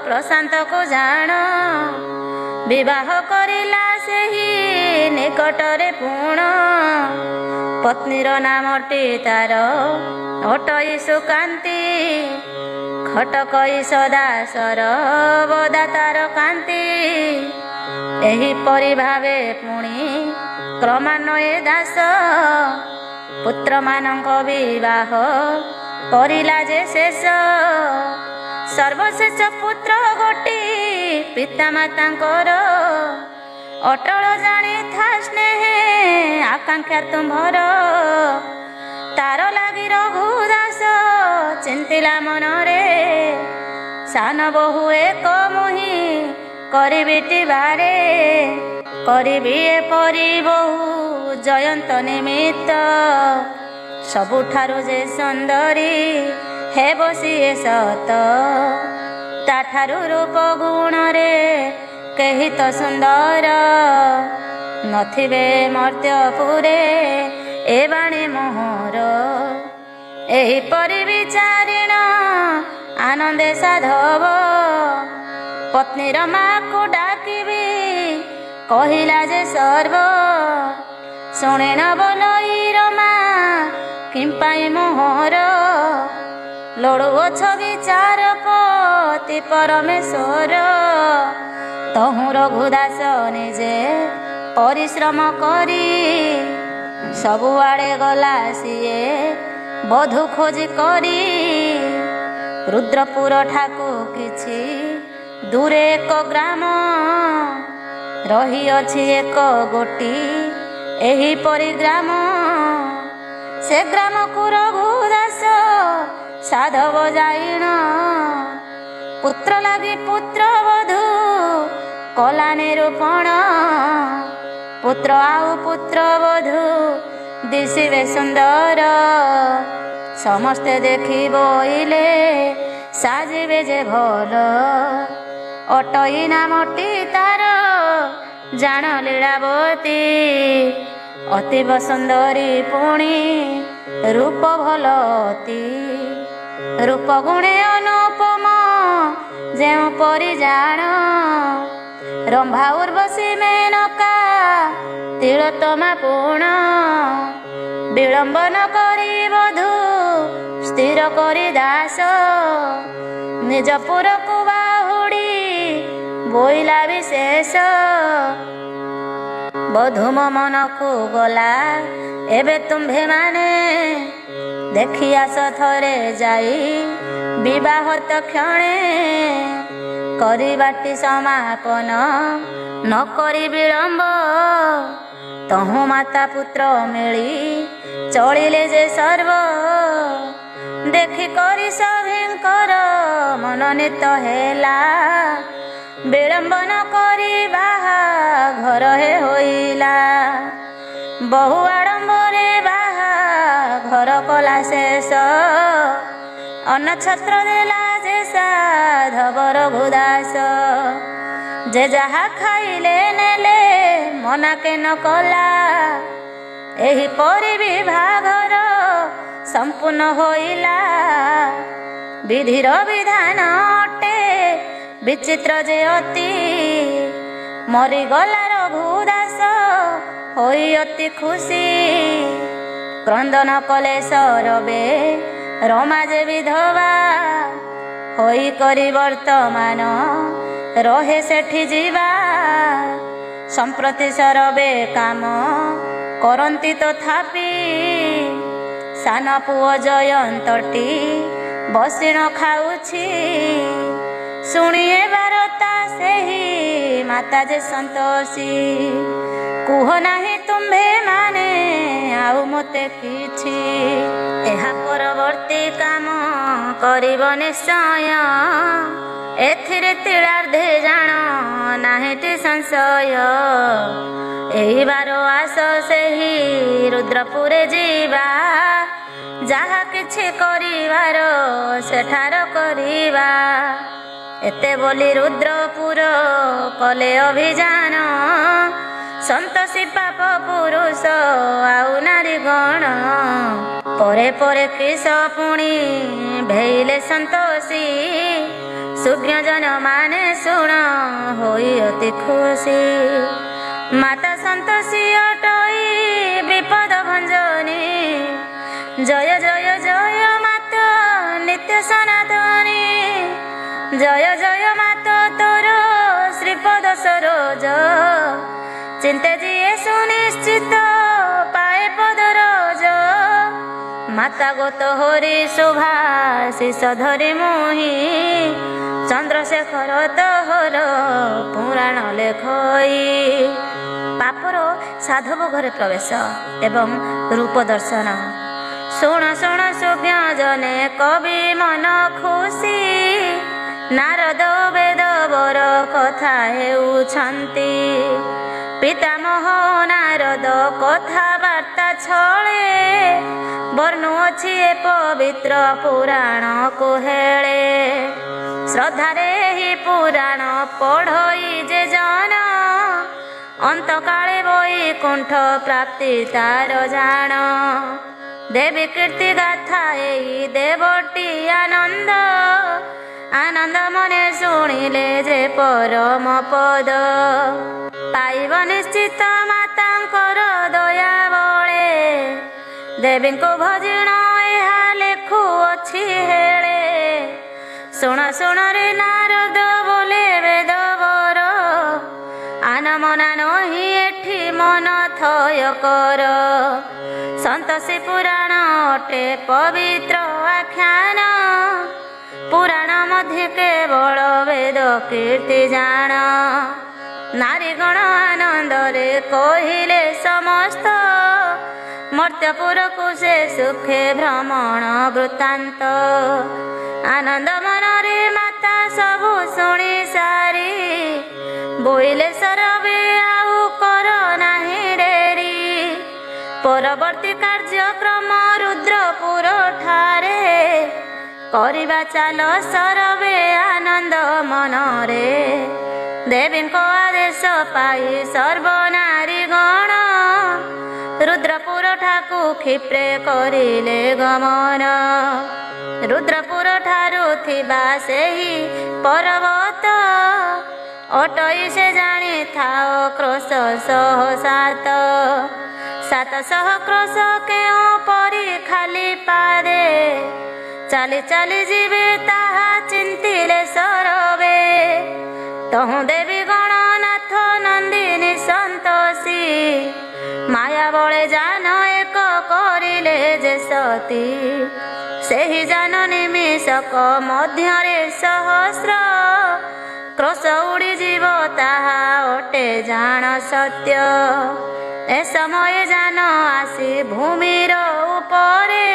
ପ୍ରଶାନ୍ତକୁ ଜାଣ। ବିବାହ କରିଲା ସେହି ନିକଟରେ ପୁଣ ପତ୍ନୀର ନାମଟି ତାର ଅଟଇ ସୁକାନ୍ତି ଖଟକଇ ସଦାସର ବଦା ତାର କାନ୍ତି। ଏହିପରି ଭାବେ ପୁଣି କ୍ରମାନ୍ୱୟେ ଦାସ ପୁତ୍ରମାନଙ୍କ ବିବାହ କରିଲା ଯେ ଶେଷ। ସର୍ବଶେଷ ପୁତ୍ର ଗୋଟି ପିତାମାତାଙ୍କର ଅଟଳ ଜାଣିଥା ସ୍ନେହେ ଆକାଂକ୍ଷା ତୁମ୍ଭର। ତାର ଲାଗି ରଘୁଦାସ ଚିନ୍ତିଲା ମନରେ ସାନ ବୋହୂ ଏକ ମୁହିଁ କରିବିଟି ବାରେ। କରିବି ଏପରି ବୋହୂ ଜୟନ୍ତ ନିମିତ୍ତ ସବୁଠାରୁ ଯେ ସୁନ୍ଦରୀ ହେବ ସିଏ ସତ। ତାଠାରୁ ରୂପ ଗୁଣରେ କେହି ତ ସୁନ୍ଦର ନଥିବେ ମର୍ତ୍ତ୍ୟପୁରେ ଏ ବାଣୀ ମୋହର। ଏହିପରି ବିଚାରିଣ ଆନନ୍ଦେ ସାଧବ ପତ୍ନୀର ମାକୁ ଡାକିବି କହିଲା ଯେ ସର୍ବ। ଶୁଣେ ନ ବୋଲଇର ମା କିମ୍ପାଇଁ ମୋହର ଲୋଡ଼ୁଅଛ ବିଚାରପତି ପରମେଶ୍ୱର। ତହୁଁ ରଘୁଦାସ ନିଜେ ପରିଶ୍ରମ କରି ସବୁଆଡ଼େ ଗଲା ସିଏ ବଧୂ ଖୋଜି କରି। ରୁଦ୍ରପୁର ଠାକୁ କିଛି ଦୂରେ ଏକ ଗ୍ରାମ ରହିଅଛି ଏକ ଗୋଟି ଏହିପରି ଗ୍ରାମ। ସେ ଗ୍ରାମକୁ ରଘୁଦାସ ସାଧବ ଯାଇଣ ପୁତ୍ର ଲାଗି ପୁତ୍ର ବଧୂ କଲା ନିରୂପଣ। ପୁତ୍ର ଆଉ ପୁତ୍ର ବଧୂ ଦିଶିବେ ସୁନ୍ଦର ସମସ୍ତେ ଦେଖି ବୋଇଲେ ସାଜିବେ ଯେ ଭଲ। ଅଟଇ ନାମଟି ତାର ଜାଣ ଲୀଳାବତୀ ଅତୀବ ସୁନ୍ଦରୀ ପୁଣି ରୂପ ଭଲ ଅତି। ରୂପ ଗୁଣେ ଅନୁପମ ଯେଉଁପରି ଜାଣ ରମ୍ଭା ଉର୍ବଶୀ ମେନକା ତିଳୋତ୍ତମା ପୁଣ। ବିଳମ୍ବନ କରି ବଧୂ ସ୍ଥିର କରି ଦାସ ନିଜ ପୁରକୁ ବାହୁଡ଼ି ବୋଇଲା ବିଶେଷ। ବଧୂ ମୋ ମନକୁ ଗଲା ଏବେ ତୁମ୍ଭେ ମାନେ ଦେଖି ଆସ ଥରେ ଯାଇ ବିବାହ ତକ୍ଷଣେ। କରିବାଟି ସମାପନ ନ କରି ବିଳମ୍ବ ତହୁଁ ମାତା ପୁତ୍ର ମିଳି ଚଳିଲେ ଯେ ସର୍ବ। ଦେଖି କରି ସଭିଙ୍କର ମନୋନୀତ ହେଲା ବିଳମ୍ବନ କରି ବାହାଘର ହୋଇଲା। ବହୁ ଆଡ଼ମ୍ବରେ ବାହାଘର କଲା ଶେଷ ଅନ୍ନଛତ୍ର ଦେଲା ଯେ ସାଧବ ରଘୁଦାସ। ଯେ ଯାହା ଖାଇଲେ ନେଲେ ମନା କେନ କଲା ଏହିପରି ବିଭାଘର ସମ୍ପୂର୍ଣ୍ଣ ହୋଇଲା। ବିଧିର ବିଧାନ ଅଟେ ବିଚିତ୍ର ଯେ ଅତି ମରିଗଲା ରଘୁଦାସ ହୋଇ ଅତି ଖୁସି। କ୍ରନ୍ଦନ କଲେ ସରବେ ରମା ଯେ ବିଧବା ହୋଇ କରି ବର୍ତ୍ତମାନ ରହେ ସେଠି ଯିବା। ସମ୍ପ୍ରତି ସରବେ କାମ କରନ୍ତି ତଥାପି ସାନ ପୁଅ ଜୟନ୍ତଟି ବସିଣ ଖାଉଛି। ଶୁଣିଏ ବାରତା ସେହି ମାତା ଯେ ସନ୍ତୋଷୀ କୁହ ନାହିଁ ତୁମ୍ଭେ ମାନେ ଆଉ ମୋତେ କିଛି। ଏହା ପରବର୍ତ୍ତୀ କାମ କରିବ ନିଶ୍ଚୟ ଏଥିରେ ତିଳାର୍ଦ୍ଧେ ଜାଣ ନାହିଁଟି ସଂଶୟ। ଏହି ବାର ଆସ ସେହି ରୁଦ୍ରପୁରେ ଯିବା ଯାହା କିଛି କରିବାର ସେଠାର କରିବା। ଏତେ ବୋଲି ରୁଦ୍ରପୁର କଲେ ଅଭିଯାନ ସନ୍ତୋଷୀ ପାପ ପୁରୁଷ ଆଉ ନାରୀ ଗଣ। ପରେ ପରେ କିସ ପୁଣି ଭେଇଲେ ସନ୍ତୋଷୀ ସୁଜ୍ଞଜନ ମାନେ ଶୁଣ ହୋଇ ଅତି ଖୁସି। माता सन्तोषी अटई विपद भञ्जनी जय जय जय माता नित्य सनातनी जय जय माता तोर श्रीपद सरोज चिंते जिए सुनिश्चित पाए पदरज माता गोत हरि शुभाशिष धरि मुहि चंद्रशेखर तोहर पुराण लेखई पापर साधव घरे प्रवेश एवं रूप दर्शन शुण शुण सुज्ञ जने कवि मन खुशी नारद वेद बर कथा हेउछन्ति पितामह नारद कथाबार्ता छळे वर्णुअछि ए पवित्र पुराण कुहेळे श्रद्धारे ही पुराण पढ़ई जे जन अंतकाले वैकुंठ प्राप्ति तार जान देवी कीर्ति गाथा एई देवटी आनंद आनंद मने शुणिले जे परम पद पाइब निश्चित मातांकर दया बळे देवी को भजन एहा लेखुअछि हेळे शुण शुण रे नारद बोले वेद बर आन मना नही एठी मन थय कर सन्तोषी पुराण अटे पवित्र आख्यान पुराण मध्य केवल वेद कीर्ति जान नारीगण आनंद रे कहिले समस्त मर्त्यपुर को से सुखे भ्रमण वृत्तांत आनंद मनरे माता सबु शुणी सारी बोइले सरवे आउ कर नाही डेरी परवर्ती कार्यक्रम रुद्रपुर ठारे करिबा चाल सरवे आनंद मनरे देवी को आदेश पाई सर्वनारी गण रुद्रपुर ठाकु क्षिप्रे करिले गमन रुद्रपुर ठारू थिबा सेही पर्वत अटई से जानी थाओ क्रोश 107 700 क्रोश केउ परी खाली पादे चाली चाली जीवे ताहा चिंतिले सरवे तहु देवी गणनाथ नंदिनी सन्तोषी माया बळे जान एक करिले जे सती सेही जान निमिषक मध्यरे सहस्र क्रोश उड़ी जीव ताहा ओटे जान सत्य ए समय जान आसी भूमिर उपरे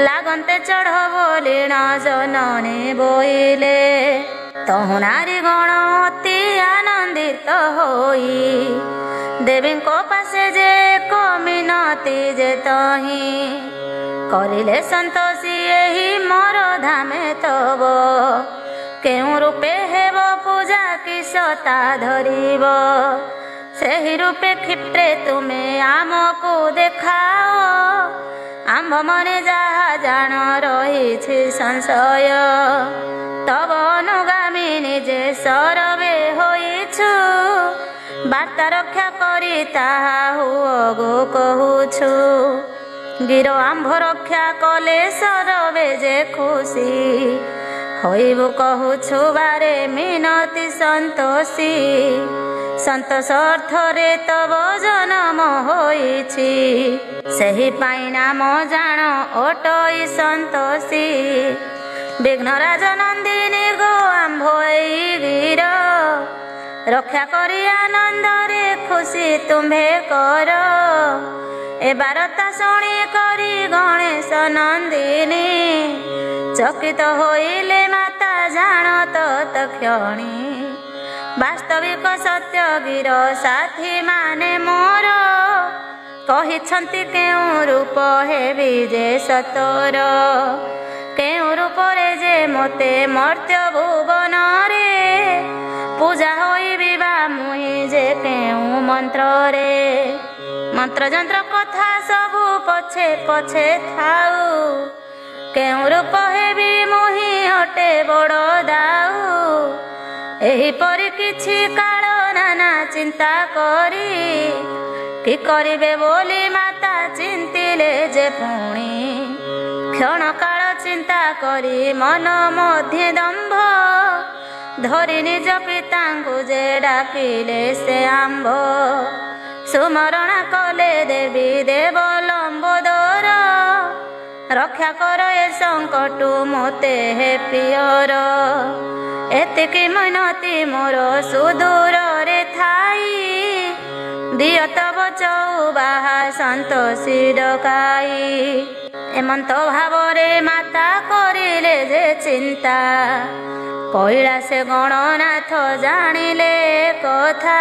लागन्ते चढ़ बोलिण जननी बोइले तहु नारी गण अति आनंदित होई देवी को पासे जे को मिनती जे तही करिले सन्तोषी एही मोर धामे तब केउ रूपे हेब पूजा कि सता धरिब सेही रूपे क्षिप्रे तुमे आमको देखाओ आम्भ मने जहा जान रही संशय तब अनुगामी निजे सरवे होइछु बार्ता रक्षा करी ताहा हुओ गो कहुछु गिरो आम्भ रक्षा कले सरवे जे खुशी होइबु कहुछु बारे मिनती सन्तोषी सन्तोष अर्थरे तब जन्म होइछि सेही पाई नाम जान ओटई सन्तोषी विघ्नराज नंदिनी गो आम्भई गिर रक्षा करी आनंद रे खुशी तुम्हे कर ए बारता शुणी करी गणेश नंदिनी चकित होइले माता जान तत्क्षणी वास्तविक सत्य गिर साथी माने मोर कहिछन्ति केउ रूप हेबी जे सतोर केउ रूपरे जे मोते मर्त्य भुवन रे पूजा होइबी बा मुहि जे केउ मंत्र रे मंत्र जंत्र कथा सबु पछे पछे थाउ केउ रूप हेबी मुहि अटे बड़ दाउ एही परि किछि काल ନାନା ଚିନ୍ତା କରି କି କରିବେ ବୋଲି ମାତା ଚିନ୍ତିଲେ ଯେ ପୁଣି କ୍ଷଣ କାଳ ଚିନ୍ତା କରି ମନ ମଧ୍ୟେ ଦମ୍ଭ ଧରି ନିଜ ପିତାଙ୍କୁ ଯେ ଡାକିଲେ ସେ ଆମ୍ଭ ସୁମରଣା କଲେ ଦେବୀ ଦେବ ଲମ୍ବୋଦର ରକ୍ଷା କର ଏ ସଙ୍କଟୁ ମୋତେ ହେ ପ୍ରିୟର ଏତିକି ମିନତି ମୋର ସୁଦୂରରେ ଥାଇ ଦିଅ ତବ ଚଉବାହା ସନ୍ତୋଷୀ ଡକାଇ ଏମନ୍ତ ଭାବରେ ମାତା କରିଲେ ଯେ ଚିନ୍ତା କୈଳାସେ ଗଣନାଥ ଜାଣିଲେ କଥା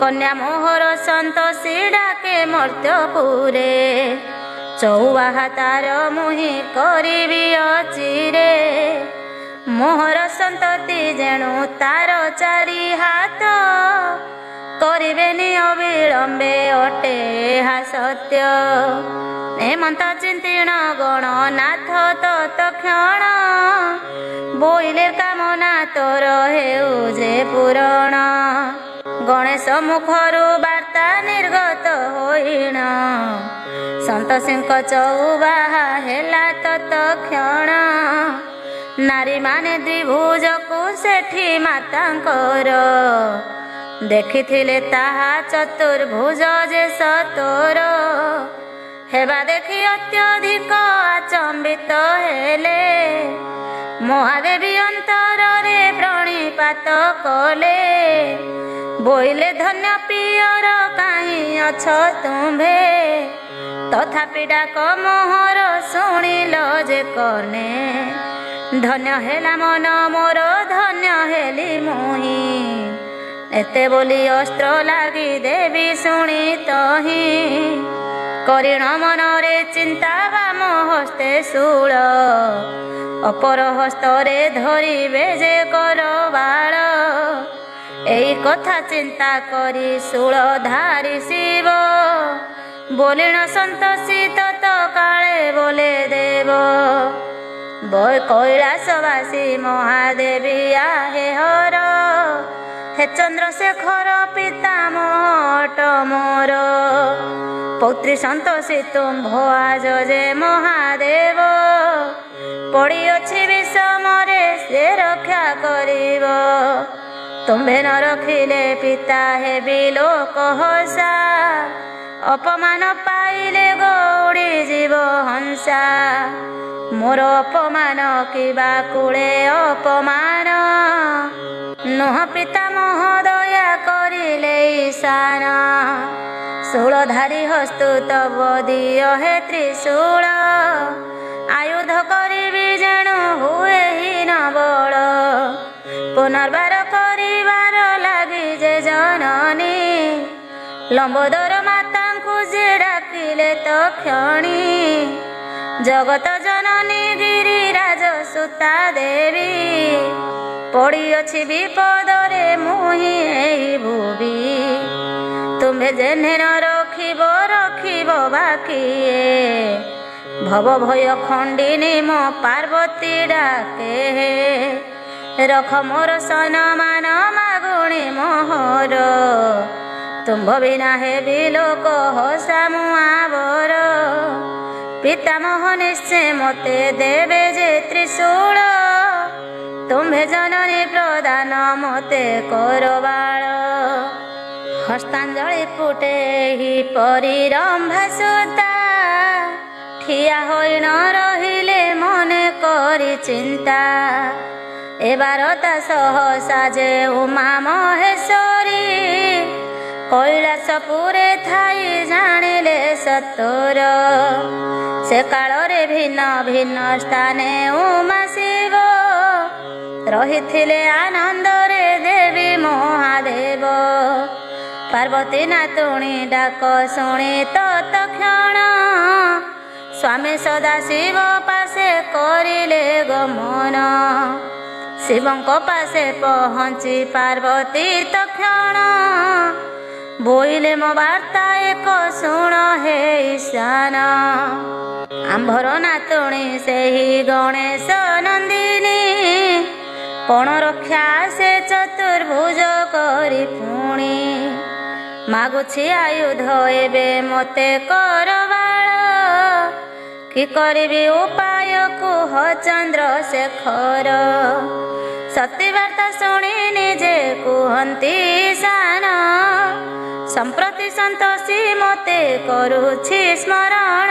କନ୍ୟା ମୋହର ସନ୍ତୋଷୀ ଡାକେ ମର୍ତ୍ତ୍ୟପୁରେ ଚଉବାହା ତାର ମୁହିଁ କରିବି ଅଚିରେ ମୋହର ସନ୍ତତି ଯେଣୁ ତାର ଚାରି ହାତ କରିବେନି ଅବିଳମ୍ବେ ଅଟେ ଏହା ସତ୍ୟ ଏମନ୍ତ ଚିନ୍ତିଣ ଗଣନାଥ ତତ୍କ୍ଷଣ ବୋଇଲେ କାମନା ତୋର ହେଉ ଯେ ପୂରଣ ଗଣେଶ ମୁଖରୁ ବାର୍ତ୍ତା ନିର୍ଗତ ହୋଇଣ ସନ୍ତୋଷୀଙ୍କ ଚଉବାହା ହେଲା ତତ୍କ୍ଷଣ ନାରୀମାନେ ଦ୍ୱିଭୁଜକୁ ସେଠି ମାତାଙ୍କର ଦେଖିଥିଲେ ତାହା ଚତୁର୍ଭୁଜ ଯେ ସତୋର ହେବା ଦେଖି ଅତ୍ୟଧିକ ଆଚମ୍ବିତ ହେଲେ ମହାଦେବୀ ଅନ୍ତରରେ ପ୍ରଣିପାତ କଲେ ବୋଇଲେ ଧନ୍ୟ ପ୍ରିୟର କାହିଁ ଅଛ ତୁମ୍ଭେ ତଥାପି ଡାକ ମୋହର ଶୁଣିଲ ଯେ କର୍ଣ୍ଣେ ଧନ୍ୟ ହେଲା ମନ ମୋର ଧନ୍ୟ ହେଲି ମୁହିଁ ଏତେ ବୋଲି ଅସ୍ତ୍ର ଲାଗି ଦେବୀ ଶୁଣି ତହିଁ କରିଣ ମନରେ ଚିନ୍ତା ବାମ ହସ୍ତେ ଶୂଳ ଅପର ହସ୍ତରେ ଧରିବେ ଯେ କର ବାଳ ଏଇ କଥା ଚିନ୍ତା କରି ଶୂଳ ଧାରି ଶିବ ବୋଲିଣ ସନ୍ତୋଷୀ ତତ କାଳେ ବୋଲେ ଦେବ କୈଳାସବାସୀ ମହାଦେବୀ ଆହେ ହର ହେ ଚନ୍ଦ୍ରଶେଖର ପିତାମହ ମୋର ପୌତ୍ରୀ ସନ୍ତୋଷୀ ତୁମ୍ଭ ଆଜ ଯେ ମହାଦେବ ପଡ଼ିଅଛି ବିଷମରେ ସେ ରକ୍ଷା କରିବ ତୁମ୍ଭେ ନ ରଖିଲେ ପିତା ହେବି ଲୋକ ହସା ଅପମାନ ପାଇଲେ ଗୌଡ଼ି ଯିବ ହଂସା ମୋର ଅପମାନ କିବା କୁଳେ ଅପମାନ ନୁହ ପିତାମହ ଦୟା କରିଲେ ଈଶାନ ଶୂଳଧାରୀ ହସ୍ତୁ ତବ ଦିଅ ହେ ତ୍ରିଶୂଳ ଆୟୁଧ କରିବି ଯେଣୁ ହୁଏ ହୀନ ବଳ ପୁନର୍ବାର କରିବାର ଲାଗି ଯେ ଜନନୀ ଲମ୍ବୋଦର ମାତାଙ୍କୁ ଯେ ଡାକିଲେ ତକ୍ଷଣୀ ଜଗତ ଜନନୀ ଗିରିରାଜ ସୁତା ଦେବୀ ପଡ଼ିଅଛି ବିପଦରେ ମୁହିଁ ଏହି ଭୁବି ତୁମ୍ଭେ ଯେହ୍ନେ ନ ରଖିବ ବାକିଏ ଭବ ଭୟ ଖଣ୍ଡିନୀ ମୋ ପାର୍ବତୀ ଡାକେ ରଖ ମୋର ସନମାନ ମାଗୁଣି ମୋହର ତୁମ୍ଭ ବିନା ହେବି ଲୋକ ହସା ମୁଆବର ପିତାମହ ନିଶ୍ଚେ ମୋତେ ଦେବେ ଯେ ତ୍ରିଶୂଳ ତୁମ୍ଭେ ଜନନୀ ପ୍ରଦାନ ମୋତେ କର ବାଳ ହସ୍ତାଞ୍ଜଳି ଫୁଟେ ପରି ରମ୍ଭା ସୁତା ଠିଆ ହୋଇ ନ ରହିଲେ ମନେ କରି ଚିନ୍ତା ଏ ବାରତା ସହସା ଯେ ଉମା ମହେଶ୍ୱରୀ କୈଳାସପୁରେ ଥାଇ ଜାଣିଲେ ସତୋର ସେ କାଳରେ ଭିନ୍ନ ଭିନ୍ନ ସ୍ଥାନେ ଉମା ଶିବ ରହିଥିଲେ ଆନନ୍ଦରେ ଦେବୀ ମହାଦେବ ପାର୍ବତୀ ନାତୁଣୀ ଡାକ ଶୁଣି ତତ୍କ୍ଷଣ ସ୍ୱାମୀ ସଦାଶିବ ପାଶେ କରିଲେ ଗମନ ଶିବଙ୍କ ପାଶେ ପହଞ୍ଚି ପାର୍ବତୀ ତକ୍ଷଣ ବୋଇଲେ ମୋ ବାର୍ତ୍ତା ଏକ ଶୁଣ ହେ ଈଶାନ ଆମ୍ଭର ନାତୁଣୀ ସେହି ଗଣେଶ ନନ୍ଦିନୀ ପଣ ରକ୍ଷା ସେ ଚତୁର୍ଭୁଜ କରି ପୁଣି ମାଗୁଛି ଆୟୁଧ ଏବେ ମୋତେ କର ବାଳ। କି କରିବି ଉପାୟ କୁହ ଚନ୍ଦ୍ରଶେଖର। ସତୀବାର୍ତ୍ତା ଶୁଣି ନିଜେ କୁହନ୍ତି ସାନ, ସମ୍ପ୍ରତି ସନ୍ତୋଷୀ ମୋତେ କରୁଛି ସ୍ମରଣ।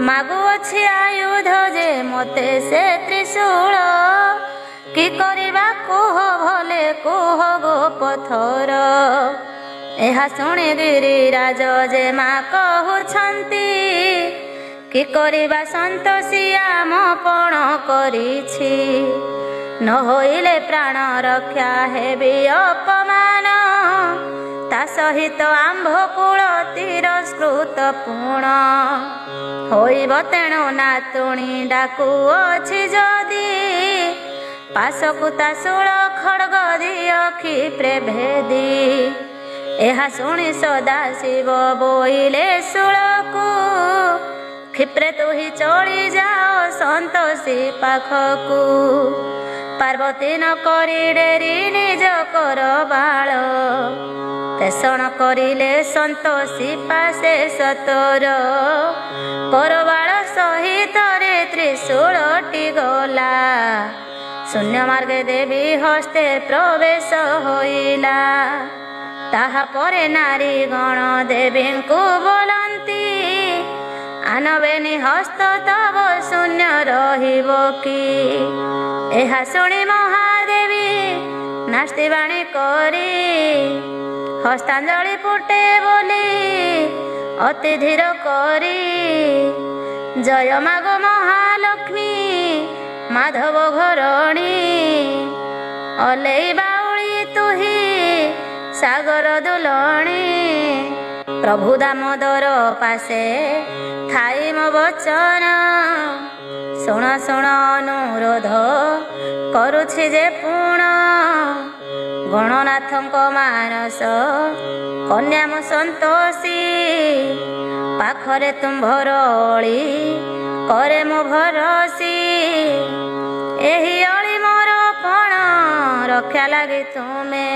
ମାଗୁଅଛି ଆୟୁଧ ଯେ ମୋତେ ସେ ତ୍ରିଶୂଳ। କି କରିବା କୁହ ଭଲେ କୁହ ଗୋପଥର। ଏହା ଶୁଣି ଗିରିରାଜ ଯେ ମା କହୁଛନ୍ତି, କି କରିବା ସନ୍ତୋଷୀ ଆମ ପଣ କରିଛି। ନ ହୋଇଲେ ପ୍ରାଣ ରକ୍ଷା ହେବି ଅପମାନ। ତା ସହିତ ଆମ୍ଭ କୂଳ ତିରସ୍କୃତ ପୁଣ। ହୋଇବ ତେଣୁ ନାତୁଣୀ ଡାକୁଅଛି ଯଦି, ପାଶକୁ ତା ଶୂଳ ଖଡ୍ଗ ଦିଅ କ୍ଷିପ୍ରେ ଭେଦି। ଏହା ଶୁଣି ସଦାଶିବ ବୋଇଲେ ଶୂଳକୁ, କ୍ଷିପ୍ରେ ତୁହି ଚଳି ଯାଅ ସନ୍ତୋଷୀ ପାଖକୁ। ପାର୍ବତୀ ନ କରି ଡେରି ନିଜ କର ବାଳ। ତେଷଣ କରିଲେ ସନ୍ତୋଷୀ ପାଶେ ସତର। କରବାଳ ସହିତରେ ତ୍ରିଶୂଳଟି ଗଲା। ଶୂନ୍ୟ ମାର୍ଗେ ଦେବୀ ହସ୍ତେ ପ୍ରବେଶ ହୋଇଲା। ତାହା ପରେ ନାରୀ ଗଣ ଦେବୀଙ୍କୁ ବୋଲନ୍ତି, ଆନବେନି ହସ୍ତ ତବ ଶୂନ୍ୟ ରହିବ କି। ଏହା ଶୁଣି ମହାଦେବୀ ନାସ୍ତିବାଣୀ କରି, ହସ୍ତାଞ୍ଜଳି ଫୁଟେ ବୋଲି ଅତି ଧୀର କରି। ଜୟ ମାଗ ମହାଲକ୍ଷ୍ମୀ ମାଧବ ଘରଣୀ। ଅଲେଇ ବାଉଳି ତୁହି ସାଗର ଦୁଲଣୀ। ପ୍ରଭୁ ଦାମୋଦର ପାଶେ ଥାଇ ମୋ ବଚନ। ଶୁଣ ଶୁଣ ଅନୁରୋଧ କରୁଛି ଯେ ପୁଣ। ଗଣନାଥଙ୍କ ମାନସ କନ୍ୟା ମୁଁ ସନ୍ତୋଷୀ। ପାଖରେ ତୁମ୍ଭର ଅଳି କରେ ମୁଁ ଭରସି। ଏହି ଅଳି ମୋର ପଣ ରକ୍ଷା ଲାଗି ତୁମେ।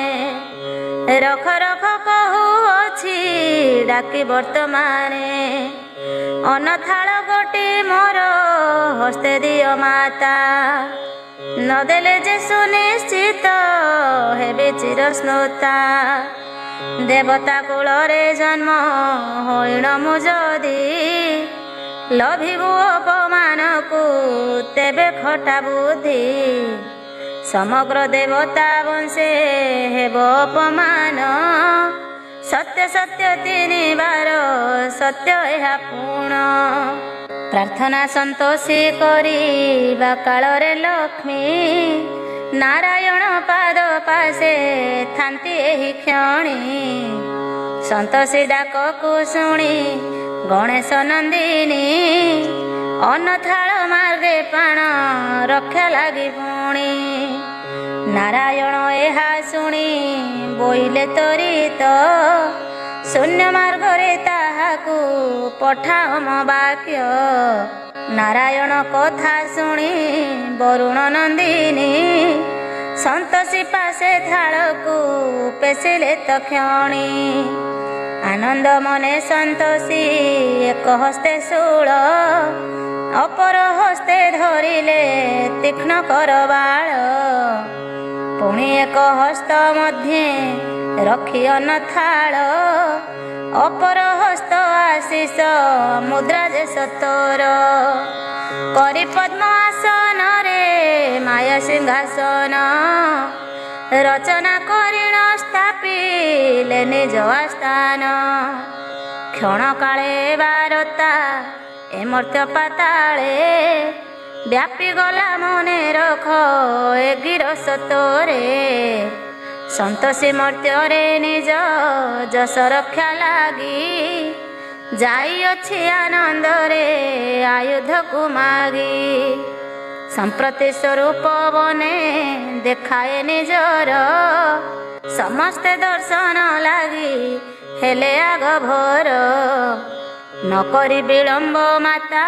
ରଖ ରଖ କହୁଅଛି ଡାକି ବର୍ତ୍ତମାନେ। ଅନଥାଳ ଗୋଟି ମୋର ହସ୍ତେ ଦିଅ ମାତା। ନଦେଲେ ଯେ ସୁନିଶ୍ଚିତ ହେବି ଚିରସ୍ନୁତା। ଦେବତା କୁଳରେ ଜନ୍ମ ହୋଇଣ ମୁଁ ଯଦି, ଲଭିବୁ ଅପମାନକୁ ତେବେ ଖଟା ବୁଦ୍ଧି। ସମଗ୍ର ଦେବତା ବଂଶେ ହେବ ଅପମାନ। ସତ୍ୟ ସତ୍ୟ ତିନିବାର ସତ୍ୟ ଏହା ପୁଣ। ପ୍ରାର୍ଥନା ସନ୍ତୋଷୀ କରିବା କାଳରେ ଲକ୍ଷ୍ମୀ। ନାରାୟଣ ପାଦ ପାଶେ ଥାନ୍ତି ଏହି କ୍ଷଣି। ସନ୍ତୋଷୀ ଡାକକୁ ଶୁଣି ଗଣେଶ ନନ୍ଦିନୀ। ଅନଥାଳ ମାର୍ଗେ ପ୍ରାଣ ରକ୍ଷା ଲାଗି ପୁଣି। ନାରାୟଣ ଏହା ଶୁଣି ବୋଇଲେ ତ୍ୱରିତ। ଶୂନ୍ୟ ମାର୍ଗରେ ତାହାକୁ ପଠାଅ ମୋ ବାକ୍ୟ। ନାରାୟଣ କଥା ଶୁଣି ବରୁଣ ନନ୍ଦିନୀ। ସନ୍ତୋଷୀ ପାଶେ ଥାଳକୁ ପେଶିଲେ ତକ୍ଷଣି। ଆନନ୍ଦ ମନେ ସନ୍ତୋଷୀ ଏକ ହସ୍ତେ ଶୂଳ। ଅପର ହସ୍ତେ ଧରିଲେ ତୀକ୍ଷ୍ଣ କର ବାଳ। ପୁଣି ଏକ ହସ୍ତ ମଧ୍ୟେ ରଖି ଅନଥାଳ। ଅପର ହସ୍ତ ଆଶିଷ ମୁଦ୍ରା ଯେ ସତର। କରି ପଦ୍ମ ଆସନରେ ମାୟା ସିଂହାସନ। ରଚନା କରିଣ ସ୍ଥାପିଲେ ନିଜ ଆସ୍ଥାନ। କ୍ଷଣ କାଳେ ବାରତା ଏ ମର୍ତ୍ତ୍ୟ ପାତାଳେ। ବ୍ୟାପି ଗଲା ମନେ ରଖ ଏ ଗିର ସତରେ। ସନ୍ତୋଷୀ ମର୍ତ୍ତ୍ୟରେ ନିଜ ଯଶ ରକ୍ଷା ଲାଗି। ଯାଇଅଛି ଆନନ୍ଦରେ ଆୟୁଧକୁ ମାଗି। ସମ୍ପ୍ରତି ସ୍ୱରୂପ ବନେ ଦେଖାଏ ନିଜର। ସମସ୍ତେ ଦର୍ଶନ ଲାଗି ହେଲେ ଆଗ ଭୋର। ନ କରି ବିଳମ୍ବ ମାତା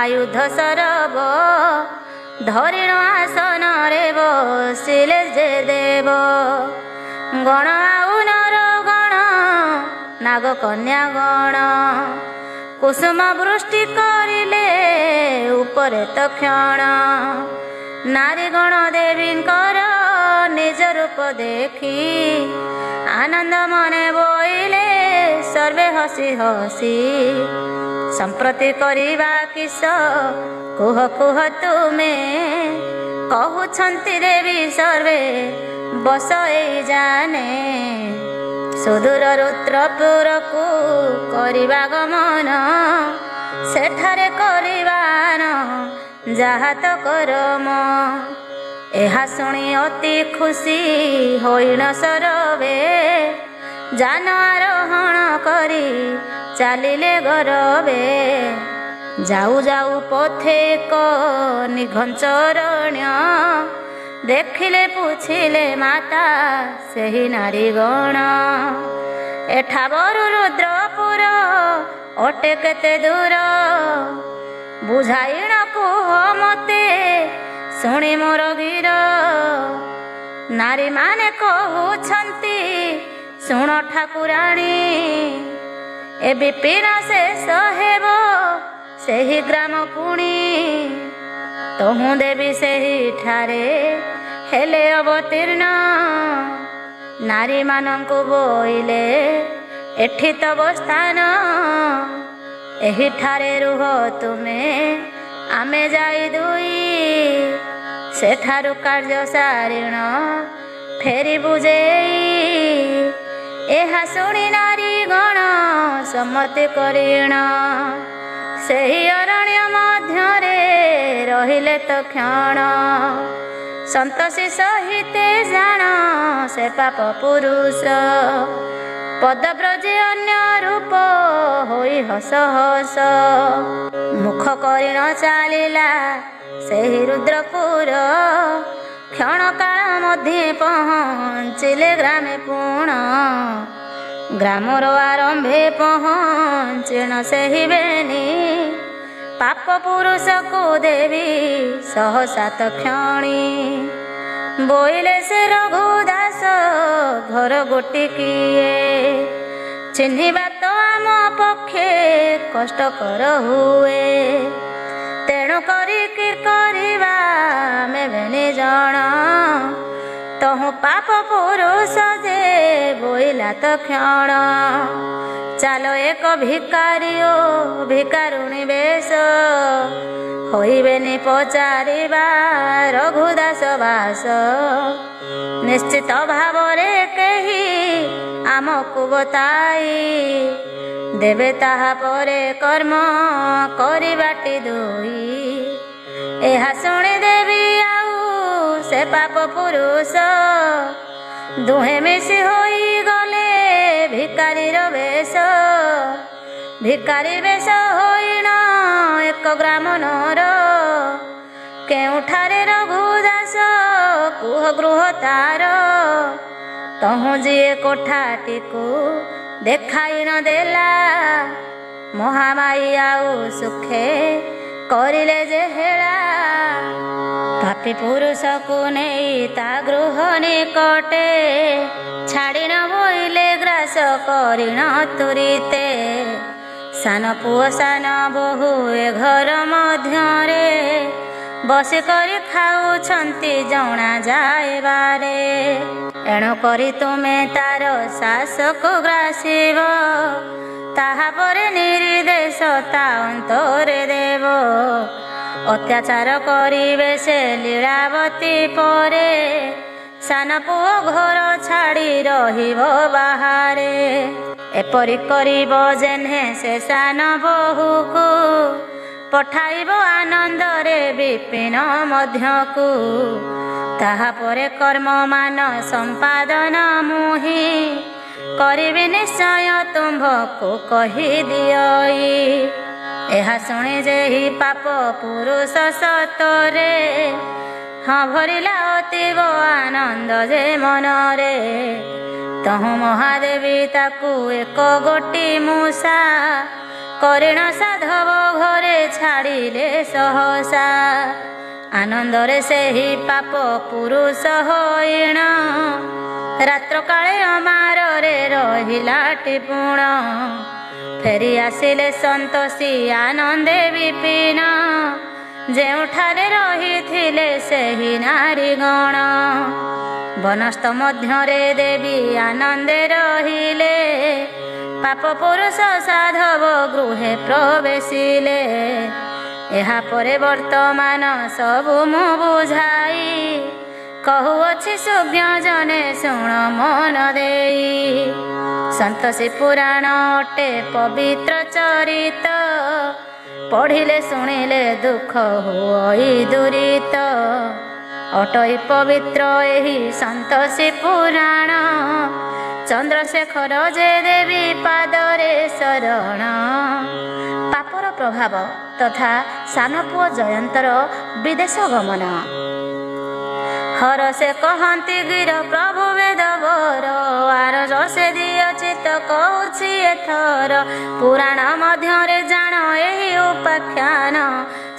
ଆୟୁଧ ସରବ। ଧରିଣ ଆସନରେ ବସିଲେ ଯେ ଦେବ। ଗଣ ଆଉ ନର ଗଣ ନାଗ କନ୍ୟା ଗଣ କୁସୁମ ବୃଷ୍ଟି କରିଲେ ଉପରେ ତକ୍ଷଣ। ନାରୀ ଗଣ ଦେବୀଙ୍କର ନିଜ ରୂପ ଦେଖି ଆନନ୍ଦ ମନେ ବୋଇଲେ ସର୍ବେ ହସି ହସି। ସମ୍ପ୍ରତି କରିବା କିସ କୁହ କୁହ ତୁମେ, କହୁଛନ୍ତି ଦେବୀ ସର୍ବେ ବସ ଏଇ ଜାନେ। ସୁଦୂର ରୁଦ୍ରପୁରକୁ କରିବା ଗମନ, ସେଠାରେ କରିବାନ ଯାହା ତ କରମ। ଏହା ଶୁଣି ଅତି ଖୁସି ହୋଇଣ ସରବେ, ଯାନ ଆରୋହଣ କରି ଚାଲିଲେ ଗରବେ। ଯାଉ ଯାଉ ପଥେ ଏକ ନିଘଞ୍ଚରଣ୍ୟ, ଦେଖିଲେ ପୁଛିଲେ ମାତା ସେହି ନାରୀ ଗଣ। ଏଠାବରୁ ରୁଦ୍ରପୁର ଅଟେ କେତେ ଦୂର, ବୁଝାଇଣ କୁହ ମତେ ଶୁଣି ମୋର ଗିର। ନାରୀମାନେ କହୁଛନ୍ତି ଶୁଣ ଠାକୁରାଣୀ, ଏ ବିପିନ ଶେଷ ହେବ ସେହି ଗ୍ରାମ ପୁଣି। ତହୁଁ ଦେବୀ ସେହିଠାରେ ହେଲେ ଅବତୀର୍ଣ୍ଣ, ନାରୀମାନଙ୍କୁ ବୋଇଲେ ଏଠି ତବ ସ୍ଥାନ। ଏହିଠାରେ ରୁହ ତୁମେ ଆମେ ଯାଇ ଦୁଇ, ସେଠାରୁ କାର୍ଯ୍ୟ ସାରିଣ ଫେରିବୁ ଯେଇ। ଏହା ଶୁଣି ନାରୀ ଗଣ ସମ୍ମତି କରିଣ, ସେହି ଅରଣ୍ୟ ମଧ୍ୟରେ ରହିଲେ ତକ୍ଷଣ। ସନ୍ତୋଷୀ ସହିତେ ଜାଣ ସେ ପାପ ପୁରୁଷ, ପଦବ୍ରଜେ ଅନ୍ୟ ରୂପ ହୋଇ ହସ ହସ। ମୁଖ କରିଣ ଚାଲିଲା ସେହି ରୁଦ୍ରପୁର, କ୍ଷଣକାଳ ମଧ୍ୟେ ପହଞ୍ଚିଲେ ଗ୍ରାମେ ପୁଣ। ଗ୍ରାମର ଆରମ୍ଭେ ପହଞ୍ଚିଣ ସେହି ବେନି, ପାପ ପୁରୁଷକୁ ଦେବୀ ସହସା ତକ୍ଷଣୀ। ବୋଇଲେ ସେ ରଘୁଦାସ ଘର ଗୋଟିକିଏ, ଚିହ୍ନିବା ତ ଆମ ପକ୍ଷେ କଷ୍ଟକର ହୁଏ। ତେଣୁ କରି କି କରିବା ଆମେ ବେନି ଜଣ, ତହୁଁ ପାପ ପୁରୁଷ ଯେ ବୋଇଲା ତକ୍ଷଣ। ଚାଲ ଏକ ଭିକାରୀ ଓ ଭିକାରୁଣୀ ବେଶ, ହୋଇବେନି ପଚାରିବା ରଘୁଦାସ ବାସ। ନିଶ୍ଚିତ ଭାବରେ କେହି ଆମକୁ ବତାଇ ଦେବେ, ତାହା ପରେ କର୍ମ କରିବାଟି ଦୁଇ। ଏହା ଶୁଣି ଦେବୀ ଆଉ ସେ ପାପ ପୁରୁଷ, ଦୁହେଁ ମିଶି ହୋଇଗଲେ ଭିକାରୀର ବେଶ। ଭିକାରୀ ବେଶ ହୋଇଣ ଏକ ଗ୍ରାମ ନର, କେଉଁଠାରେ ରଘୁଦାସ କୁହ ଗୃହ ତାର। ତହୁଁ ଯିଏ କୋଠାଟିକୁ ଦେଖାଇଣ ଦେଲା, ମହାମାଇ ଆଉ ସୁଖେ କରିଲେ ଯେ ହେଳା। ପାପୀ ପୁରୁଷକୁ ନେଇ ତା ଗୃହ ନିକଟେ, ଛାଡ଼ିନ ବୋଇଲେ ଗ୍ରାସ କରିଣ ତୁରିତେ। ସାନ ପୁଅ ସାନ ବୋହୂ ଏ ଘର ମଧ୍ୟରେ, ବସି କରି ଖାଉଛନ୍ତି ଜଣା ଯାଏବାରେ। ଏଣୁ କରି ତୁମେ ତାର ଶାସକୁ ଗ୍ରାସିବ, ତାହାପରେ ନିର୍ଦ୍ଦେଶ ତା ଅନ୍ତରେ ଦେବ। ଅତ୍ୟାଚାର କରିବେ ସେ ଲୀଳାବତୀ ପରେ, ସାନ ପୁଅ ଘର ଛାଡ଼ି ରହିବ ବାହାରେ। ଏପରି କରିବ ଯେହ୍ନେ ସେ ସାନ ବୋହୂକୁ, ପଠାଇବ ଆନନ୍ଦରେ ବିପିନ ମଧ୍ୟକୁ। ତାହାପରେ କର୍ମମାନ ସମ୍ପାଦନ ମୁହିଁ, କରିବି ନିଶ୍ଚୟ ତୁମ୍ଭକୁ କହିଦିଅଇ। ଏହା ଶୁଣି ଯେହି ପାପ ପୁରୁଷ ସତରେ, ହଁ ଭରିଲା ଅତୀବ ଆନନ୍ଦ ଯେ ମନରେ। ତହୁଁ ମହାଦେବୀ ତାକୁ ଏକ ଗୋଟି ମୂଷା, କରିଣ ସାଧବ ଘରେ ଛାଡ଼ିଲେ ସହସା। ଆନନ୍ଦରେ ସେହି ପାପ ପୁରୁଷ ହୋଇଣ ରାତ୍ର କାଳେ ଅମାରରେ ରହିଲା ଟିପୁଣ। ଫେରି ଆସିଲେ ସନ୍ତୋଷୀ ଆନନ୍ଦେ ବିପିନ ଯେଉଁଠାରେ ରହିଥିଲେ ସେହି ନାରୀଗଣ। ବନସ୍ଥ ମଧ୍ୟରେ ଦେବୀ ଆନନ୍ଦେ ରହିଲେ ପାପ ପୁରୁଷ ସାଧବ ଗୃହେ ପ୍ରବେଶିଲେ। ଏହାପରେ ବର୍ତ୍ତମାନ ସବୁ ମୁଁ ବୁଝାଇ କହୁଅଛି ସୁଜ୍ଞ ଜନେ ଶୁଣ ମନ ଦେଇ। ସନ୍ତୋଷୀ ପୁରାଣ ଅଟେ ପବିତ୍ର ଚରିତ ପଢ଼ିଲେ ଶୁଣିଲେ ଦୁଃଖ ହୁଅଇ ଦୂରିତ। ଅଟଇ ପବିତ୍ର ଏହି ସନ୍ତୋଷୀ ପୁରାଣ ଚନ୍ଦ୍ରଶେଖର ଯେ ଦେବୀ ପାଦରେ ଶରଣ। ପାପର ପ୍ରଭାବ ତଥା ସାନ ପୁଅ ଜୟନ୍ତର ବିଦେଶ ଗମନ। ହର ସେ କହନ୍ତି ଗିର ପ୍ରଭୁ ବେଦବର ଆର ସେ ଦିଅ ଚିତ କହୁଛି ଏଥର। ପୁରାଣ ମଧ୍ୟରେ ଜାଣ ଏହି ଉପାଖ୍ୟାନ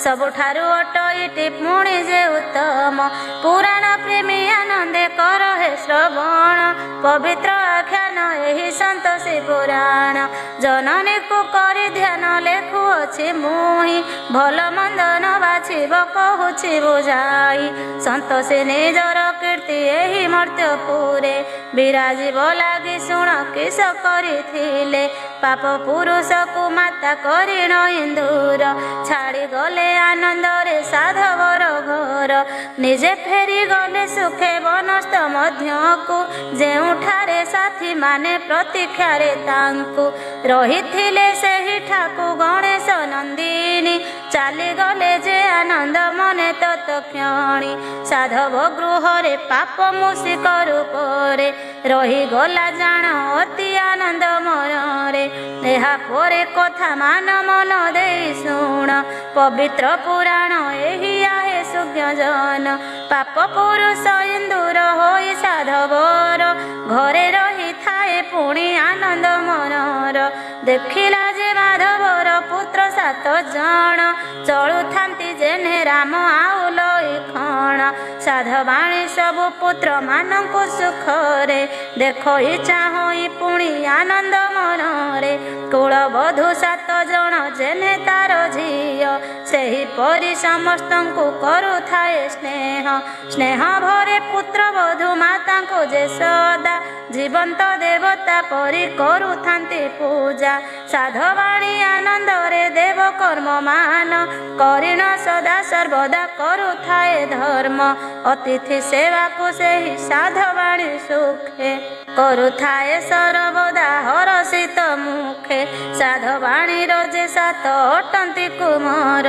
ସବୁଠାରୁ ଅଟଇଟି ପୁଣି ଯେ ଉତ୍ତମ। ପୁରାଣ ପ୍ରେମୀ ଆନନ୍ଦେ କର ହେ ଶ୍ରବଣ ପବିତ୍ର ଆଖ୍ୟାନ ଏହି ସନ୍ତୋଷୀ ପୁରାଣ। ଜନନୀକୁ କରି ଧ୍ୟାନ ଲେଖୁଅଛି ମୁହିଁ ଭଲ ମନ୍ଦ ନ ବାଛିବ କହୁଛି ବୁଝାଇ। ସନ୍ତୋଷୀ ନିଜର କୀର୍ତ୍ତି ଏହି ମର୍ତ୍ତ୍ୟପୁରେ ବିରାଜିବ ଲାଗି ଶୁଣ କିସ କରିଥିଲେ। ପାପ ପୁରୁଷକୁ ମାତା କରିଣ ଇନ୍ଦୁର ଛାଡ଼ିଗଲେ ଆନନ୍ଦରେ ସାଧବର ଘର। ନିଜେ ଫେରିଗଲେ ସୁଖେ ବନସ୍ଥ ମଧ୍ୟକୁ ଯେଉଁଠାରେ ସାଥୀମାନେ ପ୍ରତୀକ୍ଷାରେ ତାଙ୍କୁ ରହିଥିଲେ ସେହିଠାକୁ ଗଣେଶ ନନ୍ଦିନୀ ଚାଲିଗଲେ ଯେ ଆନନ୍ଦ ମନେ ତତ୍କ୍ଷଣି। ସାଧବ ଗୃହରେ ପାପ ମୂଷିକ ରୂପରେ ରହିଗଲା ଜାଣ ଅତି ଆନନ୍ଦ ମନରେ। ଏହାପରେ କଥା ମାନ ମନ ଦେଇ ଶୁଣ ପବିତ୍ର ପୁରାଣ ଏହି ଆହେ ସୁଜ୍ଞ ଜନ। ପାପ ପୁରୁଷ ଇନ୍ଦୁର ହୋଇ ସାଧବର ଘରେ ରହିଥାଏ ପୁଣି ଆନନ୍ଦ ମନର। ଦେଖିଲା ଯେ ମାଧବର ପୁତ୍ର 7 ଜଣ ଚଳୁଥାନ୍ତି ଯେନେ ରାମ ଆଉ ଲକ୍ଷ୍ମଣ। ସାଧବାଣୀ ସବୁ ପୁତ୍ର ମାନଙ୍କୁ ସୁଖରେ ଦେଖଇ ଚାହଇ ପୁଣି ଆନନ୍ଦ ମନରେ। କୁଳବଧୂ 7 ଜଣ ଯେନେ ତାର ଝିଅ ସେହିପରି ସମସ୍ତଙ୍କୁ କରୁଥାଏ ସ୍ନେହ। ସ୍ନେହ ଭରେ ପୁତ୍ର ବଧୂ ମାତାଙ୍କୁ ଯେ ସଦା ଜୀବନ୍ତ ଦେବତା ପରି କରୁଥାନ୍ତି ପୂଜା। ସାଧବାଣୀ ଆନନ୍ଦରେ ଦେବ କର୍ମ ମାନ କରିଣ ସଦା ସର୍ବଦା କରୁଥାଏ ଧର୍ମ। ଅତିଥି ସେବାକୁ ସେହି ସାଧବାଣୀ ସୁଖେ କରୁଥାଏ ସର୍ବଦା ହରଷିତ ମୁଖେ। ସାଧବାଣୀର ଯେ 7 ଅଟନ୍ତି କୁମର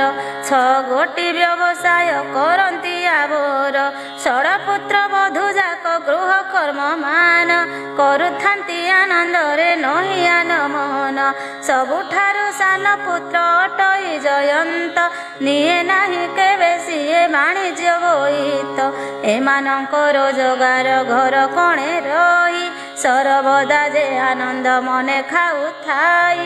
6 ଗୋଟି ବ୍ୟବସାୟ କରନ୍ତି ଆବର। ଷଡ଼ପୁତ୍ର ବଧୂ ଯାକ ଗୃହ କର୍ମ ମାନ କରୁଥାନ୍ତି ଆନନ୍ଦରେ ନହିଆନ ମନ। ସବୁଠାରୁ ସାନ ପୁତ୍ର ଅଟଇ ଜୟନ୍ତ ନିଏ ନାହିଁ କେବେ ସିଏ ବାଣିଜ୍ୟ ବୋଇତ। ଏମାନଙ୍କ ରୋଜଗାର ଘର କଣେ ରହି ସର୍ବଦା ଯେ ଆନନ୍ଦ ମନେ ଖାଉଥାଇ।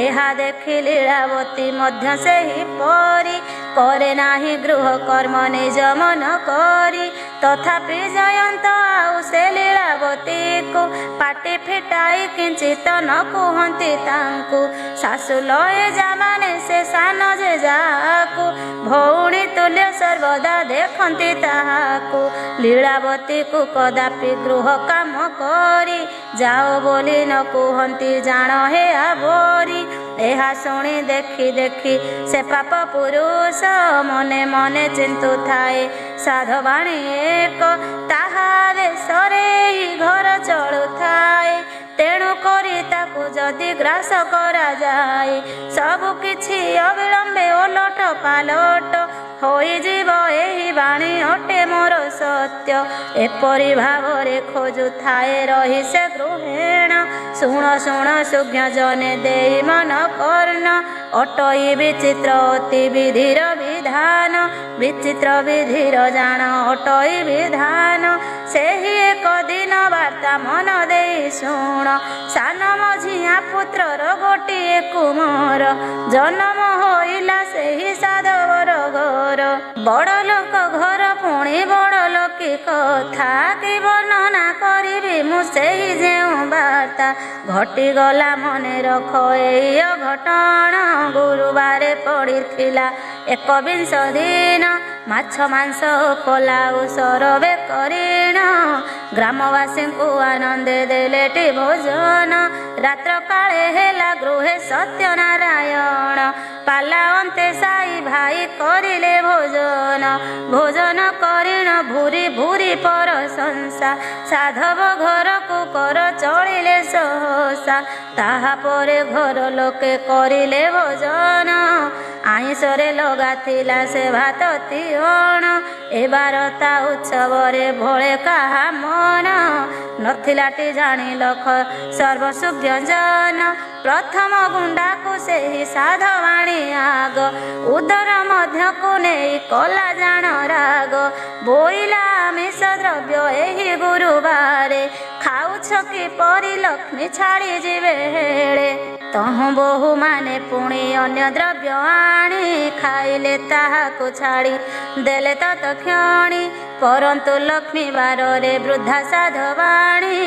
ଏହା ଦେଖି ଲୀଳାବତୀ ମଧ୍ୟ ସେହିପରି କରେ ନାହିଁ ଗୃହ କର୍ମ ନିଜ ମନ କରି। ତଥାପି ଜୟନ୍ତ ଆଉ ସେ ଲୀଳାବତୀକୁ ପାଟି ଫିଟାଇ କିଞ୍ଚିତ ନ କୁହନ୍ତି ତାଙ୍କୁ। ଶାଶୁ ଲଏ ଯାମାନେ ସେ ସାନ ଯେ ଯାହାକୁ ଭଉଣୀ ତୁଲ୍ୟ ସର୍ବଦା ଦେଖନ୍ତି ତାହାକୁ। ଲୀଳାବତୀକୁ କଦାପି ଗୃହ କାମ କରି ଯାଅ ବୋଲି ନ କୁହନ୍ତି ଜାଣ ହେ ଆବରି। ଏହା ଶୁଣି ଦେଖି ଦେଖି ସେ ପାପ ପୁରୁଷ ମନେ ମନେ ଚିନ୍ତୁଥାଏ। ସାଧବାଣୀ ଏକ ତାହା ଦେଶରେ ଘର ଚଳୁଥାଏ। ତେଣୁ କରି ତାକୁ ଯଦି ଗ୍ରାସ କରାଯାଏ ସବୁ କିଛି ଅବିଳମ୍ବେ ଓଲଟ ପାଲଟ ହୋଇଯିବ। ଏହି ବାଣୀ ଅଟେ ମୋର ସତ୍ୟ ଏପରି ଭାବରେ ଖୋଜୁଥାଏ ରହି ସେ ଗୃହେଣ। ଶୁଣ ଶୁଣ ସୁଜ୍ଞ ଜନେ ଦେଇ ମନ କର୍ଣ୍ଣ ଅଟଇ ବିଚିତ୍ର ଅତି ବିଧିର ବିଧାନ। ବିଚିତ୍ର ବିଧିର ଜାଣ ଅଟଇ ବିଧାନ ସେହି ଏକ ଦିନ ବାର୍ତ୍ତା ବାର୍ତ୍ତା ମନ ଦେଇ ଶୁଣ। ସାନ ମଝିଆ ପୁତ୍ରର ଗୋଟିଏ କୁମର, ଜନ୍ମ ହୋଇଲା ସେହି ସାଧବର ଘର। ବଡ଼ ଲୋକ ଘର ପୁଣି ବଡ଼ ଲୋକି କଥା, କି ବର୍ଣ୍ଣନା କରିବି ମୁଁ ସେହି ଯେଉଁ ବାର୍ତ୍ତା। ଘଟିଗଲା ମନେ ରଖ ଏଇ ଅଘଟଣ, ଗୁରୁବାରେ ପଡ଼ିଥିଲା 21 ଦିନ। ମାଛ ମାଂସ ପଲାଉ ସରବେ କରିଣ, ଗ୍ରାମବାସୀଙ୍କୁ ଆନନ୍ଦେ ଦେଲେଟି ଭୋଜନ। ରାତ୍ର କାଳେ ହେଲା ଗୃହେ ସତ୍ୟନାରାୟଣ, ପାଲା ଅନ୍ତେ ସାଇ ଭାଇ କରିଲେ ଭୋଜନ। ଭୋଜନ କରିଣ ଭୁରି ଭୁରି ପ୍ରଶଂସା, ସାଧବ ଘରକୁ କର ଚଳିଲେ ସହସା। ତାହାପରେ ଘର ଲୋକେ କରିଲେ ଭୋଜନ, ଆଇଁଷରେ ଲଗାଥିଲା ସେ ଭାତ ତିଅଣ। ଏ ବାରତା ଉତ୍ସବରେ ଭଳେ କାହା ମନ, ନଥିଲାଟି ଜାଣି ଲଖ ସର୍ବସୁବ୍ୟଞ୍ଜନ। ପ୍ରଥମ ଗୁଣ୍ଡାକୁ ସେହି ସାଧବାଣୀ ଆଗ, ଉଦର ମଧ୍ୟକୁ ନେଇ କଲା ଜାଣ ରାଗ। ବୋଇଲା ଆମିଷ ଦ୍ରବ୍ୟ ଏହି ଗୁରୁବାରେ, ଖାଉଛ କିପରି ଲକ୍ଷ୍ମୀ ଛାଡ଼ି ଯିବେ ହେଳେ। ତହୁଁ ବୋହୂମାନେ ପୁଣି ଅନ୍ୟ ଦ୍ରବ୍ୟ ଆଣି, ଖାଇଲେ ତାହାକୁ ଛାଡ଼ି ଦେଲେ ତତକ୍ଷଣି। ପରନ୍ତୁ ଲକ୍ଷ୍ମୀ ବାରରେ ବୃଦ୍ଧା ସାଧବାଣୀ,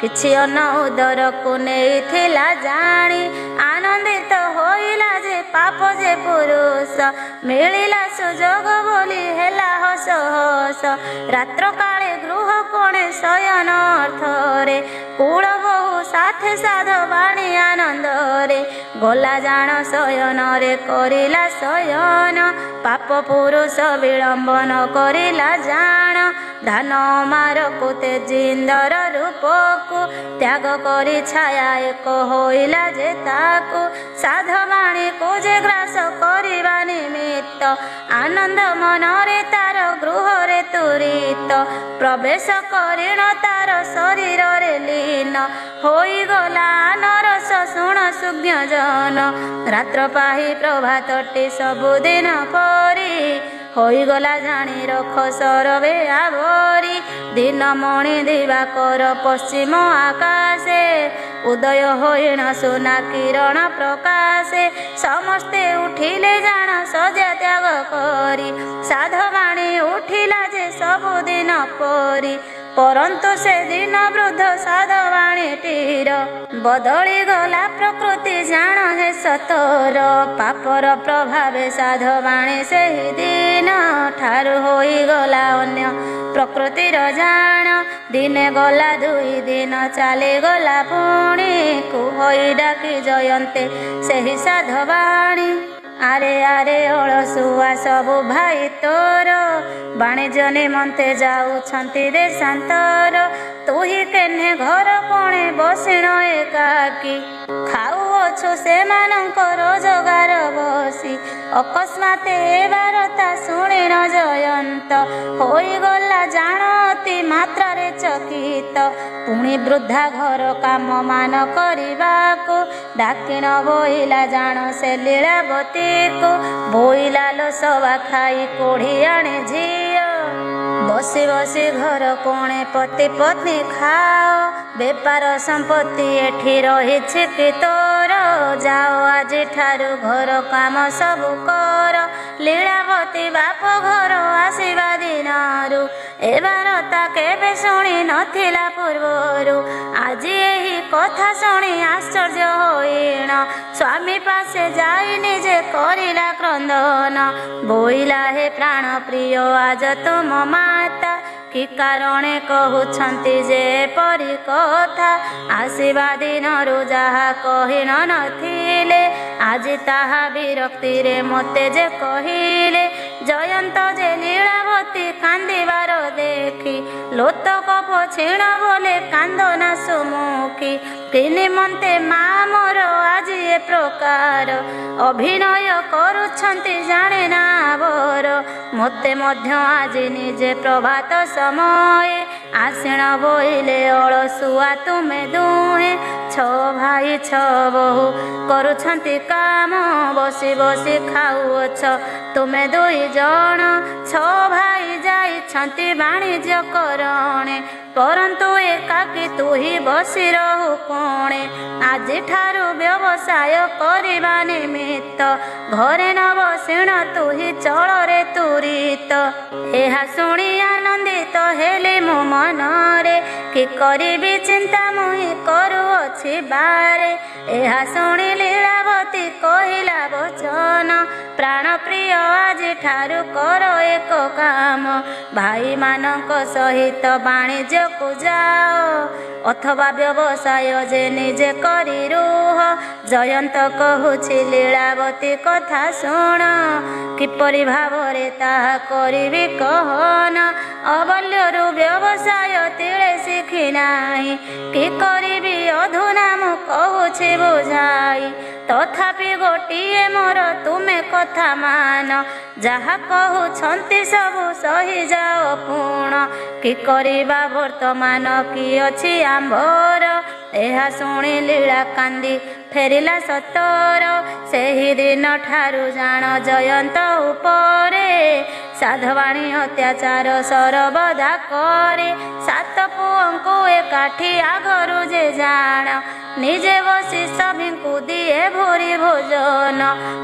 କିଛି ଅନ୍ନ ଉଦରକୁ ନେଇଥିଲା ଜାଣି। ଆନନ୍ଦିତ ହୋଇଲା ଯେ ପାପ ଯେ ପୁରୁଷ, ମିଳିଲା ସୁଯୋଗ ବୋଲି ହେଲା ହସ ହସ। ରାତ୍ର କାଳେ ଗୃହ କୋଣେ ଶୟନ ଅର୍ଥରେ, କୂଳ ବୋହୂ ସାଥେ ସାଧବାଣୀ ଆନନ୍ଦରେ। ଗଲା ଜାଣ ଶୟନରେ କରିଲା ଶୟନ, ପାପ ପୁରୁଷ ବିଳମ୍ବନ କରିଲା ଜାଣ। ଧାନ ମାରକୁ ତେଜି ଇନ୍ଦର ରୂପକୁ, ତ୍ୟାଗ କରି ଛାୟା ଏକ ହୋଇଲା ଯେ ତାକୁ। ସାଧବାଣୀକୁ ଯେ ଗ୍ରାସ କରିବା ନିମିତ୍ତ, ଆନନ୍ଦ ମନରେ ତାର ଗୃହରେ ତୁରିତ। ପ୍ରବେଶ କରିଣ ତାର ଶରୀରରେ ଲୀନ, ହୋଇଗଲା ନରସ ଶୁଣ ସୁଜ୍ଞଜନ। ରାତ୍ର ପାହି ପ୍ରଭାତଟି ସବୁଦିନ ପରି, ହୋଇଗଲା ଜାଣି ରଖ ସରବେ ଆବରି। ଦିନ ମଣି ଦିବାକର ପଶ୍ଚିମ ଆକାଶେ, ଉଦୟ ହୋଇଣ ସୁନା କିରଣ ପ୍ରକାଶେ। ସମସ୍ତେ ଉଠିଲେ ଜାଣ ସଜା ତ୍ୟାଗ କରି, ସାଧବାଣୀ ଉଠିଲା ଯେ ସବୁଦିନ ପରି। ପରନ୍ତୁ ସେଦିନ ବୃଦ୍ଧ ସାଧବାଣୀଟିର, ବଦଳି ଗଲା ପ୍ରକୃତି ଜାଣ ହେ ସତର। ପାପର ପ୍ରଭାବେ ସାଧବାଣୀ ସେହି ଦିନ, ଠାରୁ ହୋଇଗଲା ଅନ୍ୟ ପ୍ରକୃତିର ଜାଣ। ଦିନେ ଗଲା 2 ଦିନ ଚାଲିଗଲା ପୁଣି, କୁହଇ ଡାକି ଜୟନ୍ତେ ସେହି ସାଧବାଣୀ। ଆରେ ଆରେ ଅଳସୁଆ ସବୁ ଭାଇ ତୋର, ବାଣିଜ୍ୟ ନିମନ୍ତେ ଯାଉଛନ୍ତି ଦେଶାନ୍ତର। ତୁହି କେହ୍ନେ ଘର କୋଣେ ବସିଣ ଏକାକୀ, ଖାଉଅଛୁ ସେମାନଙ୍କ ରୋଜଗାର ବସି। ଅକସ୍ମାତେ ଏ ବାରତା ଶୁଣିଣ ଜୟନ୍ତ, ହୋଇଗଲା ଜାଣ ଅତି ମାତ୍ରାରେ ଚକିତ। ପୁଣି ବୃଦ୍ଧା ଘର କାମ ମାନ କରିବାକୁ, ଡାକିଣ ବୋଇଲା ଜାଣ ସେ ଲୀଳାବତୀକୁ। ବୋଇଲା ଲୋ ସବା ଖାଇ କୋଢ଼ି ଆଣେ ଝିଅ, ବସି ବସି ଘର କୋଣେ ପତି ପତ୍ନୀ ଖାଅ। ବେପାର ସମ୍ପତ୍ତି ଏଠି ରହିଛି କି ତୋର, ଯାଅ ଆଜିଠାରୁ ଘର କାମ ସବୁ କର। ଲୀଳାବତୀ ବାପ ଘର ଆସିବା ଦିନରୁ, ଏ ବାରତା କେବେ ଶୁଣି ନଥିଲା ପୂର୍ବରୁ। ଆଜି ଏହି କଥା ଶୁଣି ଆଶ୍ଚର୍ଯ୍ୟ ହୋଇଣ, ସ୍ୱାମୀ ପାଶେ ଯାଇ ନିଜେ କରିଲା କ୍ରନ୍ଦନ। ବୋଇଲା ହେ ପ୍ରାଣ ପ୍ରିୟ ଆଜ ତୁମ ମାତା, କି କାରଣେ କହୁଛନ୍ତି ଯେ ପରି କଥା। ଆସିବା ଦିନରୁ ଯାହା କହିଣ ନଥିଲେ, ଆଜି ତାହା ବିରକ୍ତିରେ ମୋତେ ଯେ କହିଲେ। ଜୟନ୍ତ ଯେ ଲୀଳାବତୀ କାନ୍ଦିବାର ଦେଖି, ଲୋତକ ପୋଛିଣ ବୋଲେ କାନ୍ଦନା ସୁମୁଖୀ। କି ନିମନ୍ତେ ମା ମୋର ଆଜି ଏ ପ୍ରକାର, ଅଭିନୟ କରୁଛନ୍ତି ଜାଣେ ନା ବର। ମୋତେ ମଧ୍ୟ ଆଜି ନିଜେ ପ୍ରଭାତ ସମୟେ, ଆସିଣ ବୋଇଲେ ଅଳସୁଆ ତୁମେ ଦୁହେଁ। 6 ଭାଇ 6 ବୋହୂ କରୁଛନ୍ତି କାମ, ବସି ବସି ଖାଉଅଛ ତୁମେ 2 ଜଣ। 6 ଭାଇ ଯାଇଛନ୍ତି ବାଣିଜ୍ୟ କରଣେ, परंतु एकाकी तू ही बसी रहु कोणे आजि ठारु व्यवसाय करिबा निमित्त घरे न बसिण तू ही चल रे तुरीत। एहा शुणी आनंदित हेली मो मनरे कि करिबी चिंता मुहि करुअछि बारे। एहा शुणी लीलावती कहिला वचन प्राण प्रिय आजि ठारु कर एक काम भाई मानक सहित वाणिज्य को जाओ अथवा व्यवसाय जे निजे करी रुह। जयंत कहुछि लीलावती कथा शुण किपरि भावरे ताहा करिबी कहन अबल्यरु व्यवसाय तिळे शिखि नाही कि करिबी अधुना मु कहुछि बुझाई। तथापि गोटिए मोर तुमे कथा मान जहा कहउछंती सबु सही जाओ पूर्ण कि करिबा वर्तमान कि अछि आंभर। एहा शुणी लीला कांदी फेरिला सतर सेहि दिन ठारु जान जयंत उपरे साधवाणी अत्याचार सर्वदा करे। सात पुओंकु एकाठी आगरु जे जान निजे बसी सभिंकु दिए भूरी भोजन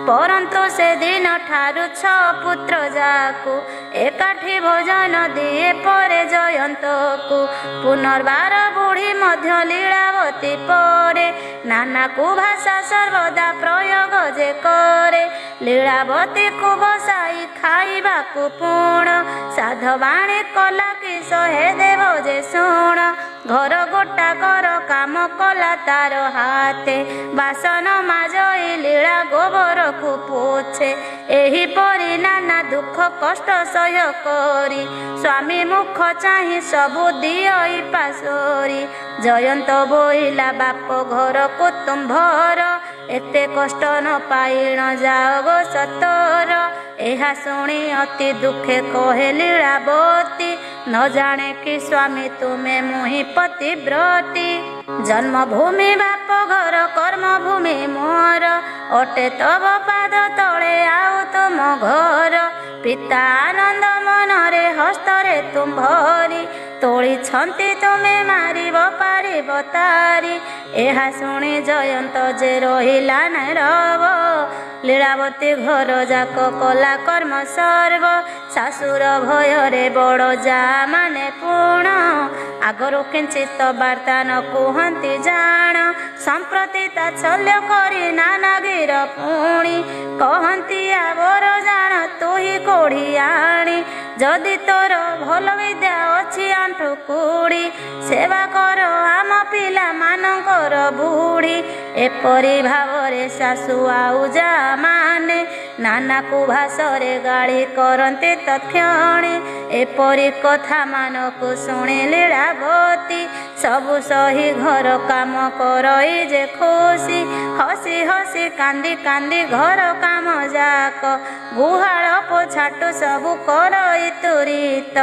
परंतु से दिन ठारु छ पुत्र जाकु एकाठी भोजन दिए परे जयंतकु। पुनर्बार बुढ़ी मध्य लीलावती परे नाना को भाषा सर्वदा प्रयोग जे करे। लीलावती को बसाई खाइबा को पूर्ण साधवाणी कला कि सहे देव जे शुण। घर गोटा कर काम कला तार हाथे बासन माजई लीला गोबर को पोछे। एही परी नाना दुख कष्ट सह्य करी स्वामी मुख चाहि सबु दियई पासोरी। जयंत बोइला बाप घर को तुम्भर एते कष्ट न पाइण जाओ गो सतर। एहा शुणी अति दुखे कहे लीलावती न जाने कि स्वामी तुमे मुहि पतिव्रती। जन्मभूमि बाप घर कर्मभूमि मोर अटे तब पाद तले आउ तुम घर। पिता आनंद मनरे हस्तरे तुम्भरी तोली छंती तुमे मारिब पारिब तारी। एहा शुणी जयंत जे रहिला नैरव लीलावती घर जाक कला कर्म सर्व। शाशुर भୟରେ बड़ जा माने पूर्ण आगरु किंचित वार्ता न कुहंती जान। संप्रति ताच्छल्य करी नाना गिर पुणी कहंती आवर जान तू ही कोढ़ी आणी। जदि तोर भल विद्या अछि आंठु कुड़ी सेवा कर आम पिला मानकर बुढ़ी। एपरी भावरे शाशु आउ जा माने नाना को भाषरे गाड़ी करते तथ्यणे। एपरी कथा मानकु शुणी लीलावती सबु सही घर काम करई जे खुशी। हसी हसी कांदी कांदी घर काम जाक गुहाल पोछाटु सबु करई तुरीत।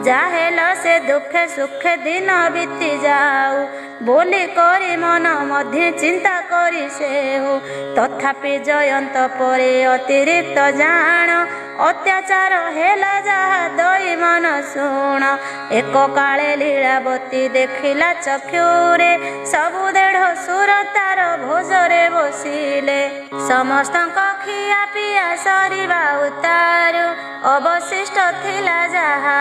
जाहेल से दुखे सुखे दिन बीती जाऊ बोली करी मन मध्य चिंता करी सेहु। तथापि जयंत परे अतिरिक्त जान अत्याचार हेला जहा दई मन शुण। एक काले लीलावती देखिला चक्षुरे सबु देढ़ सुर तार भोजरे बसिले। समस्तक खिया पिया सरिबा उतारु अवशिष्ट थिला जहा